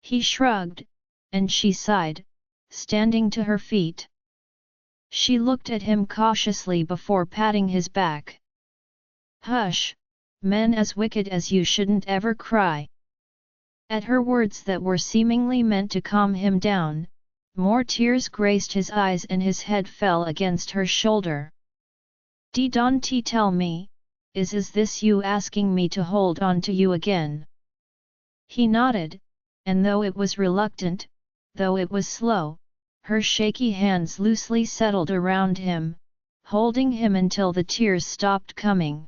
He shrugged, and she sighed, standing to her feet. She looked at him cautiously before patting his back. "Hush, men as wicked as you shouldn't ever cry." At her words that were seemingly meant to calm him down, more tears graced his eyes and his head fell against her shoulder. "Don't tell me, is this you asking me to hold on to you again?" He nodded, and though it was reluctant, though it was slow, her shaky hands loosely settled around him, holding him until the tears stopped coming.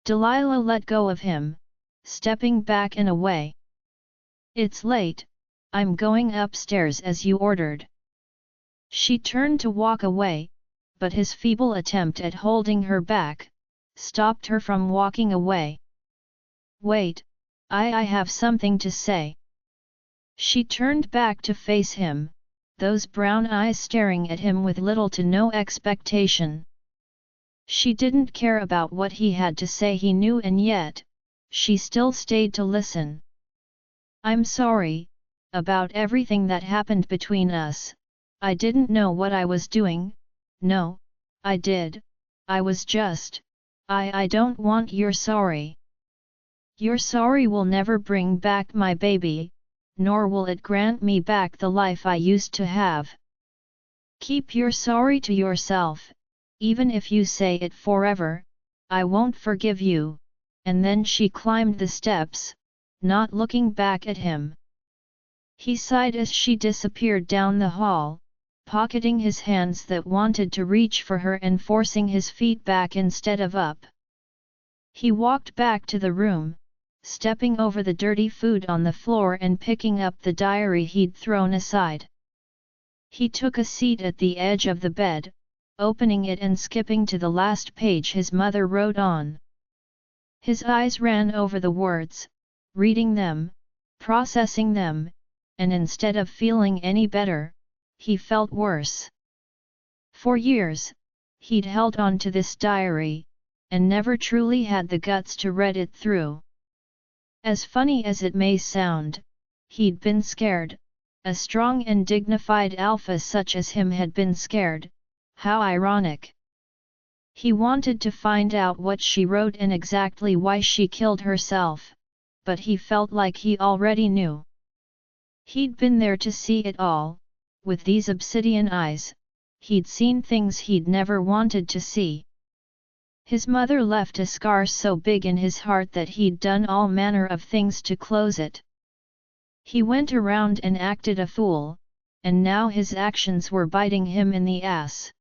Delilah let go of him, stepping back and away. "It's late, I'm going upstairs as you ordered." She turned to walk away, but his feeble attempt at holding her back stopped her from walking away. "Wait, I have something to say." She turned back to face him, those brown eyes staring at him with little to no expectation. She didn't care about what he had to say, he knew, and yet, she still stayed to listen. "I'm sorry, about everything that happened between us. I didn't know what I was doing. No, I did, I was just, I don't want your sorry. Your sorry will never bring back my baby, nor will it grant me back the life I used to have. Keep your sorry to yourself, even if you say it forever, I won't forgive you." And then she climbed the steps, not looking back at him. He sighed as she disappeared down the hall, pocketing his hands that wanted to reach for her and forcing his feet back instead of up. He walked back to the room, stepping over the dirty food on the floor and picking up the diary he'd thrown aside. He took a seat at the edge of the bed, opening it and skipping to the last page his mother wrote on. His eyes ran over the words, reading them, processing them, and instead of feeling any better, he felt worse. For years, he'd held on to this diary, and never truly had the guts to read it through. As funny as it may sound, he'd been scared. A strong and dignified alpha such as him had been scared. How ironic. He wanted to find out what she wrote and exactly why she killed herself, but he felt like he already knew. He'd been there to see it all, with these obsidian eyes, he'd seen things he'd never wanted to see. His mother left a scar so big in his heart that he'd done all manner of things to close it. He went around and acted a fool, and now his actions were biting him in the ass.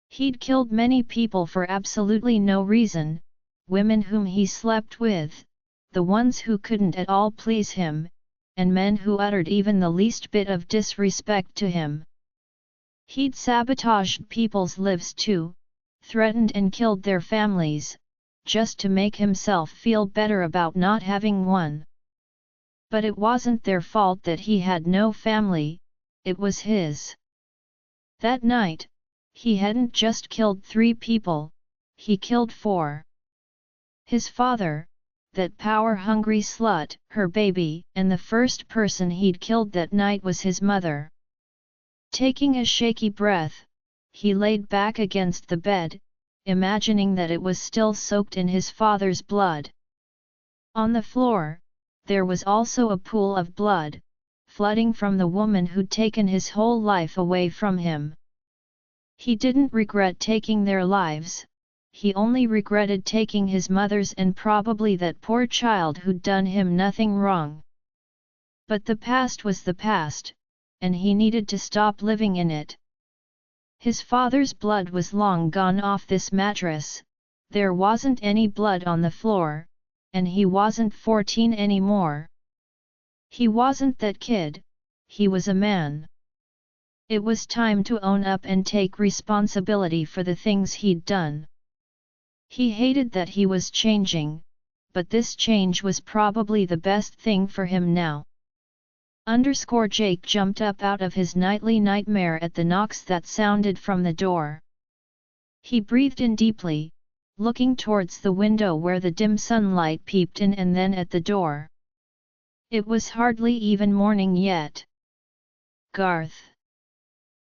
He'd killed many people for absolutely no reason, women whom he slept with, the ones who couldn't at all please him, and men who uttered even the least bit of disrespect to him. He'd sabotaged people's lives too, threatened and killed their families, just to make himself feel better about not having one. But it wasn't their fault that he had no family, it was his. That night, he hadn't just killed 3 people, he killed 4. His father, that power-hungry slut, her baby, and the first person he'd killed that night was his mother. Taking a shaky breath, he laid back against the bed, imagining that it was still soaked in his father's blood. On the floor, there was also a pool of blood, flooding from the woman who'd taken his whole life away from him. He didn't regret taking their lives, he only regretted taking his mother's and probably that poor child who'd done him nothing wrong. But the past was the past, and he needed to stop living in it. His father's blood was long gone off this mattress, there wasn't any blood on the floor, and he wasn't 14 anymore. He wasn't that kid, he was a man. It was time to own up and take responsibility for the things he'd done. He hated that he was changing, but this change was probably the best thing for him now. Jake jumped up out of his nightly nightmare at the knocks that sounded from the door. He breathed in deeply, looking towards the window where the dim sunlight peeped in and then at the door. It was hardly even morning yet. Garth.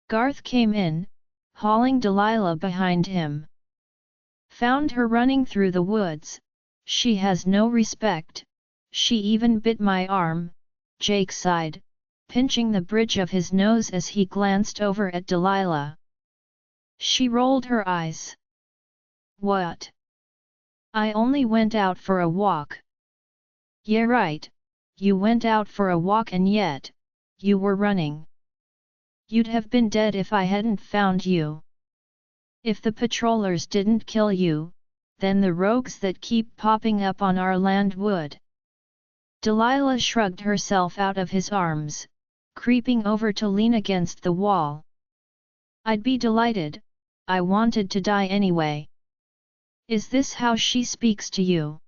Garth came in, hauling Delilah behind him. Found her running through the woods, she has no respect, she even bit my arm, Jake sighed, pinching the bridge of his nose as he glanced over at Delilah. She rolled her eyes. What? I only went out for a walk. Yeah right, you went out for a walk and yet, you were running. You'd have been dead if I hadn't found you. If the patrollers didn't kill you, then the rogues that keep popping up on our land would. Delilah shrugged herself out of his arms, creeping over to lean against the wall. I'd be delighted, I wanted to die anyway. Is this how she speaks to you?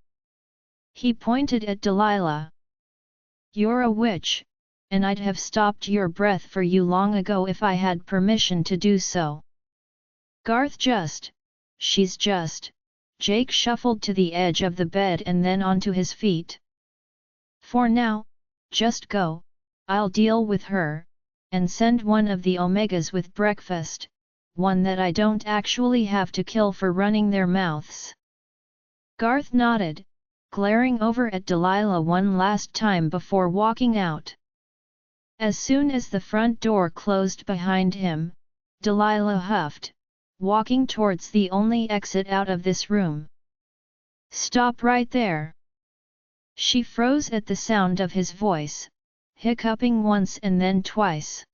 He pointed at Delilah. You're a witch, and I'd have stopped your breath for you long ago if I had permission to do so. Garth she's just, Jake shuffled to the edge of the bed and then onto his feet. For now, just go, I'll deal with her, and send one of the Omegas with breakfast, one that I don't actually have to kill for running their mouths. Garth nodded, glaring over at Delilah one last time before walking out. As soon as the front door closed behind him, Delilah huffed, walking towards the only exit out of this room. Stop right there! She froze at the sound of his voice, hiccuping once and then twice.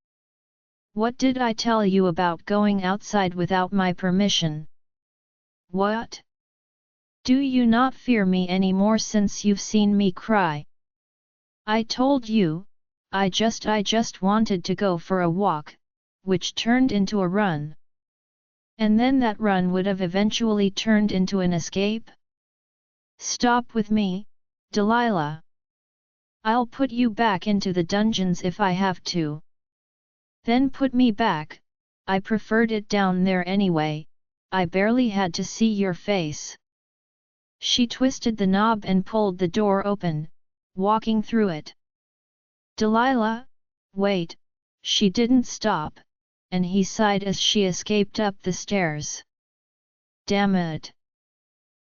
What did I tell you about going outside without my permission? What? Do you not fear me anymore since you've seen me cry? I told you, I just wanted to go for a walk, which turned into a run. And then that run would have eventually turned into an escape? Stop with me, Delilah. I'll put you back into the dungeons if I have to. Then put me back, I preferred it down there anyway, I barely had to see your face. She twisted the knob and pulled the door open, walking through it. Delilah, wait, she didn't stop, and he sighed as she escaped up the stairs. Damn it!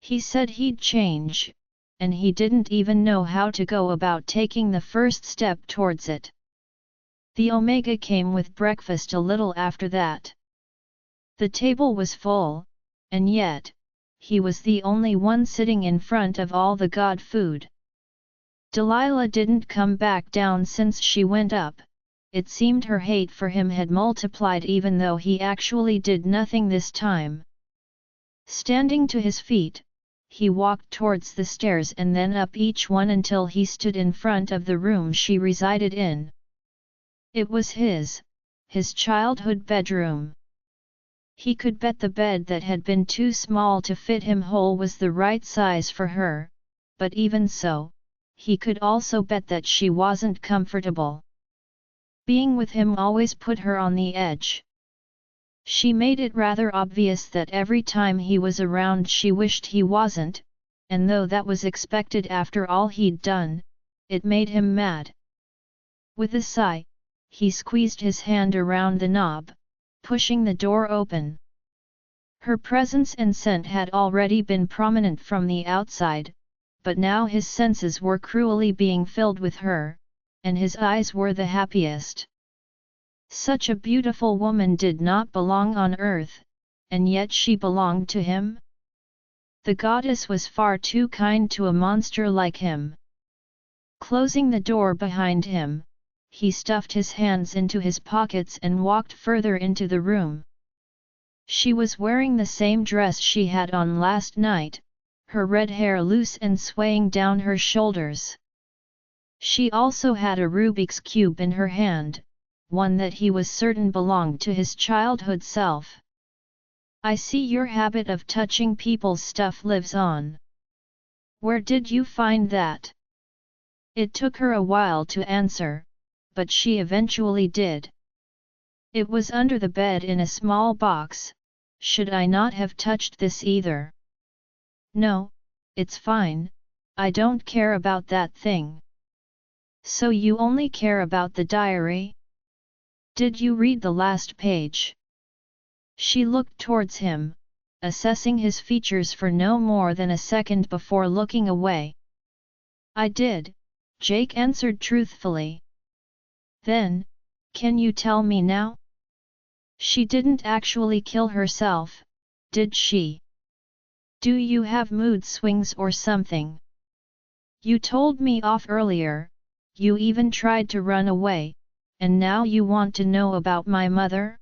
He said he'd change, and he didn't even know how to go about taking the first step towards it. The Omega came with breakfast a little after that. The table was full, and yet, he was the only one sitting in front of all the god food. Delilah didn't come back down since she went up. It seemed her hate for him had multiplied even though he actually did nothing this time. Standing to his feet, he walked towards the stairs and then up each one until he stood in front of the room she resided in. It was his childhood bedroom. He could bet the bed that had been too small to fit him whole was the right size for her, but even so, he could also bet that she wasn't comfortable. Being with him always put her on the edge. She made it rather obvious that every time he was around she wished he wasn't, and though that was expected after all he'd done, it made him mad. With a sigh, he squeezed his hand around the knob, pushing the door open. Her presence and scent had already been prominent from the outside, but now his senses were cruelly being filled with her, and his eyes were the happiest. Such a beautiful woman did not belong on earth, and yet she belonged to him? The goddess was far too kind to a monster like him. Closing the door behind him, he stuffed his hands into his pockets and walked further into the room. She was wearing the same dress she had on last night, her red hair loose and swaying down her shoulders. She also had a Rubik's Cube in her hand, one that he was certain belonged to his childhood self. "I see your habit of touching people's stuff lives on. Where did you find that?" It took her a while to answer, but she eventually did. "It was under the bed in a small box. Should I not have touched this either?" "No, it's fine, I don't care about that thing." "So you only care about the diary? Did you read the last page?" She looked towards him, assessing his features for no more than a second before looking away. "I did," Jake answered truthfully. "Then, can you tell me now? She didn't actually kill herself, did she? Do you have mood swings or something? You told me off earlier, you even tried to run away, and now you want to know about my mother?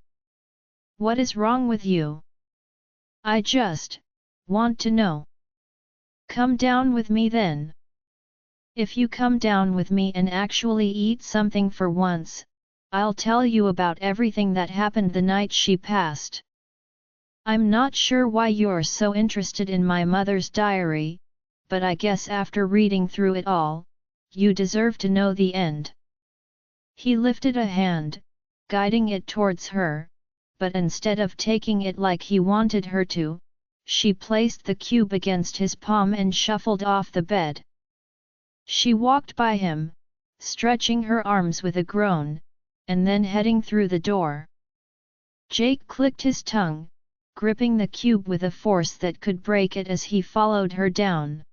What is wrong with you?" "I just want to know." "Come down with me then. If you come down with me and actually eat something for once, I'll tell you about everything that happened the night she passed." "I'm not sure why you're so interested in my mother's diary, but I guess after reading through it all, you deserve to know the end." He lifted a hand, guiding it towards her, but instead of taking it like he wanted her to, she placed the cube against his palm and shuffled off the bed. She walked by him, stretching her arms with a groan, and then heading through the door. Jake clicked his tongue, gripping the cube with a force that could break it as he followed her down.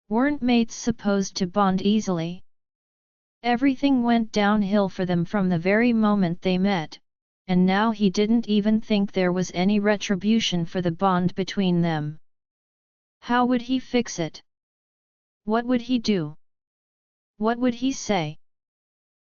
Weren't mates supposed to bond easily? Everything went downhill for them from the very moment they met, and now he didn't even think there was any retribution for the bond between them. How would he fix it? What would he do? What would he say?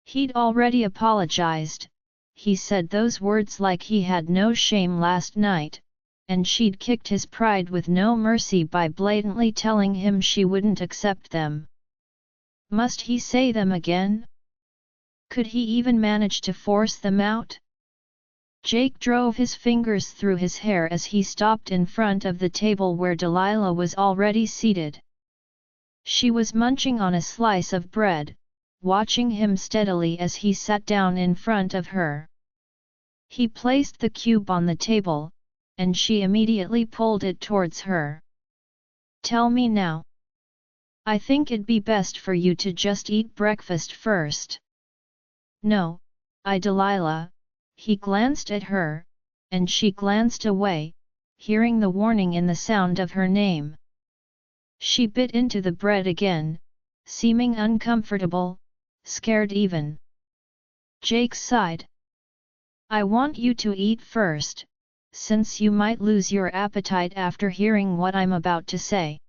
He'd already apologized. He said those words like he had no shame last night, and she'd kicked his pride with no mercy by blatantly telling him she wouldn't accept them. Must he say them again? Could he even manage to force them out? Jake drove his fingers through his hair as he stopped in front of the table where Delilah was already seated. She was munching on a slice of bread, watching him steadily as he sat down in front of her. He placed the cube on the table, and she immediately pulled it towards her. "Tell me now. I think it'd be best for you to just eat breakfast first." "No, Delilah." He glanced at her, and she glanced away, hearing the warning in the sound of her name. She bit into the bread again, seeming uncomfortable, scared even. Jake sighed. "I want you to eat first, since you might lose your appetite after hearing what I'm about to say.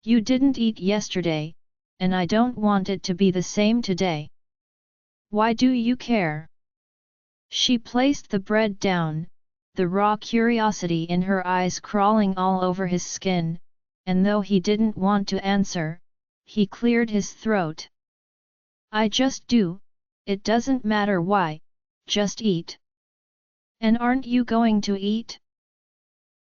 You didn't eat yesterday, and I don't want it to be the same today. Why do you care?" She placed the bread down, the raw curiosity in her eyes crawling all over his skin, and though he didn't want to answer, he cleared his throat. "I just do, it doesn't matter why, just eat." "And aren't you going to eat?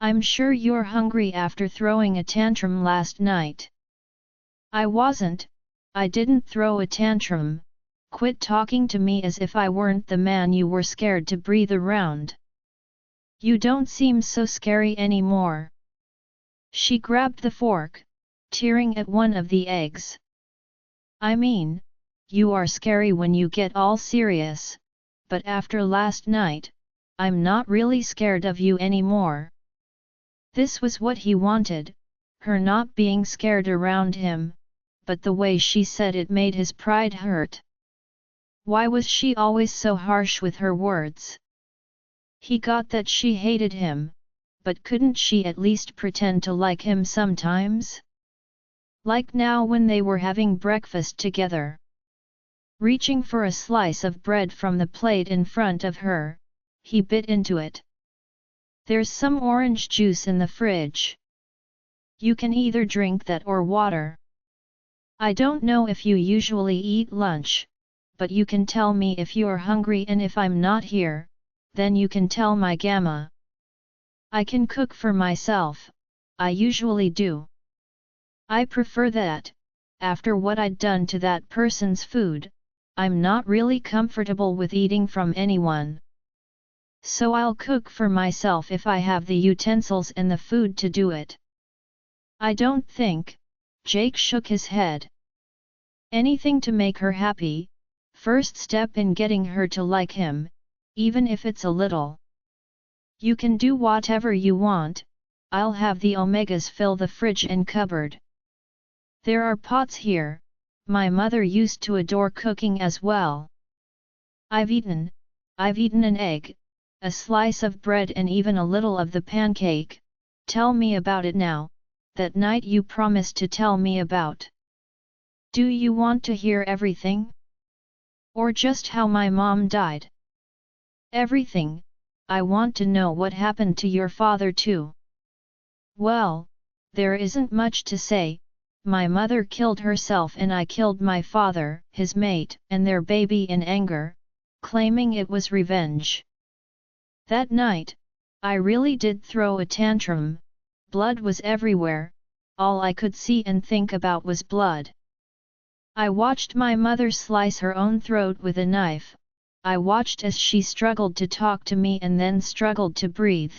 I'm sure you're hungry after throwing a tantrum last night." "I wasn't," I didn't throw a tantrum. Quit talking to me as if I weren't the man you were scared to breathe around. You don't seem so scary anymore. She grabbed the fork, tearing at one of the eggs. I mean, you are scary when you get all serious, but after last night, I'm not really scared of you anymore. This was what he wanted, her not being scared around him, but the way she said it made his pride hurt. Why was she always so harsh with her words? He got that she hated him, but couldn't she at least pretend to like him sometimes? Like now when they were having breakfast together. Reaching for a slice of bread from the plate in front of her, he bit into it. There's some orange juice in the fridge. You can either drink that or water. I don't know if you usually eat lunch, but you can tell me if you're hungry, and if I'm not here, then you can tell my gamma. I can cook for myself, I usually do. I prefer that, after what I'd done to that person's food, I'm not really comfortable with eating from anyone. So I'll cook for myself if I have the utensils and the food to do it. I don't think, Jake shook his head. Anything to make her happy, first step in getting her to like him, even if it's a little. You can do whatever you want, I'll have the omegas fill the fridge and cupboard. There are pots here, my mother used to adore cooking as well. I've eaten an egg, a slice of bread and even a little of the pancake. Tell me about it now, that night you promised to tell me about. Do you want to hear everything? Or just how my mom died? Everything, I want to know what happened to your father too. Well, there isn't much to say, my mother killed herself and I killed my father, his mate, and their baby in anger, claiming it was revenge. That night, I really did throw a tantrum, blood was everywhere, all I could see and think about was blood. I watched my mother slice her own throat with a knife, I watched as she struggled to talk to me and then struggled to breathe.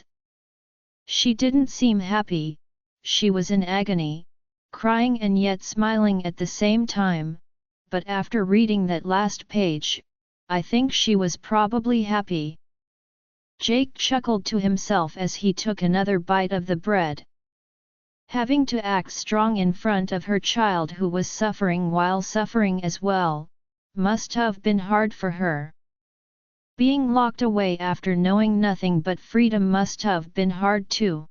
She didn't seem happy, she was in agony, crying and yet smiling at the same time, but after reading that last page, I think she was probably happy. Jake chuckled to himself as he took another bite of the bread. Having to act strong in front of her child who was suffering while suffering as well, must have been hard for her. Being locked away after knowing nothing but freedom must have been hard too.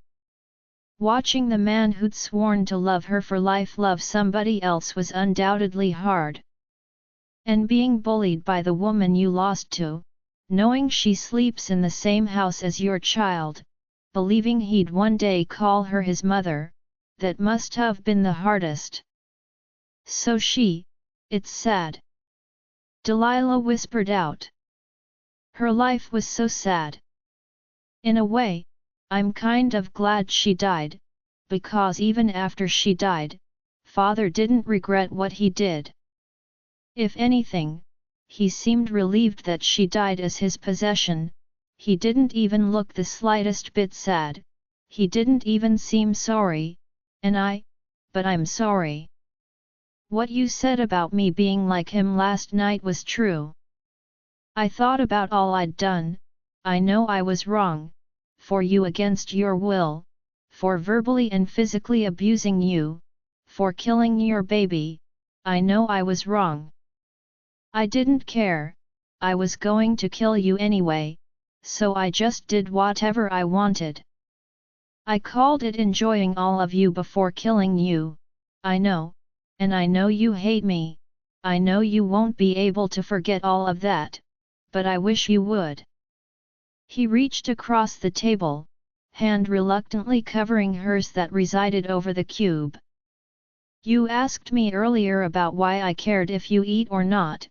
Watching the man who'd sworn to love her for life love somebody else was undoubtedly hard. And being bullied by the woman you lost to, knowing she sleeps in the same house as your child, believing he'd one day call her his mother, that must have been the hardest. So it's sad. Delilah whispered out. Her life was so sad. In a way, I'm kind of glad she died, because even after she died, Father didn't regret what he did. If anything, he seemed relieved that she died as his possession, he didn't even look the slightest bit sad, he didn't even seem sorry, but I'm sorry. What you said about me being like him last night was true. I thought about all I'd done, I know I was wrong, for you against your will, for verbally and physically abusing you, for killing your baby, I know I was wrong. I didn't care, I was going to kill you anyway, so I just did whatever I wanted. I called it enjoying all of you before killing you, I know, and I know you hate me, I know you won't be able to forget all of that, but I wish you would. He reached across the table, hand reluctantly covering hers that resided over the cube. You asked me earlier about why I cared if you eat or not,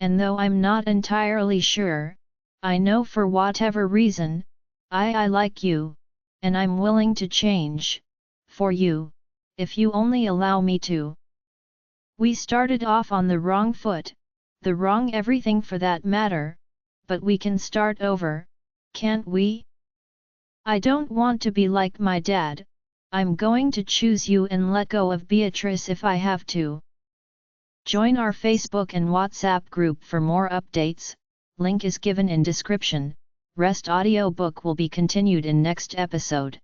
and though I'm not entirely sure, I know for whatever reason, I like you, and I'm willing to change, for you, if you only allow me to. We started off on the wrong foot, the wrong everything for that matter, but we can start over, can't we? I don't want to be like my dad, I'm going to choose you and let go of Beatrice if I have to. Join our Facebook and WhatsApp group for more updates, link is given in description. Rest audiobook will be continued in next episode.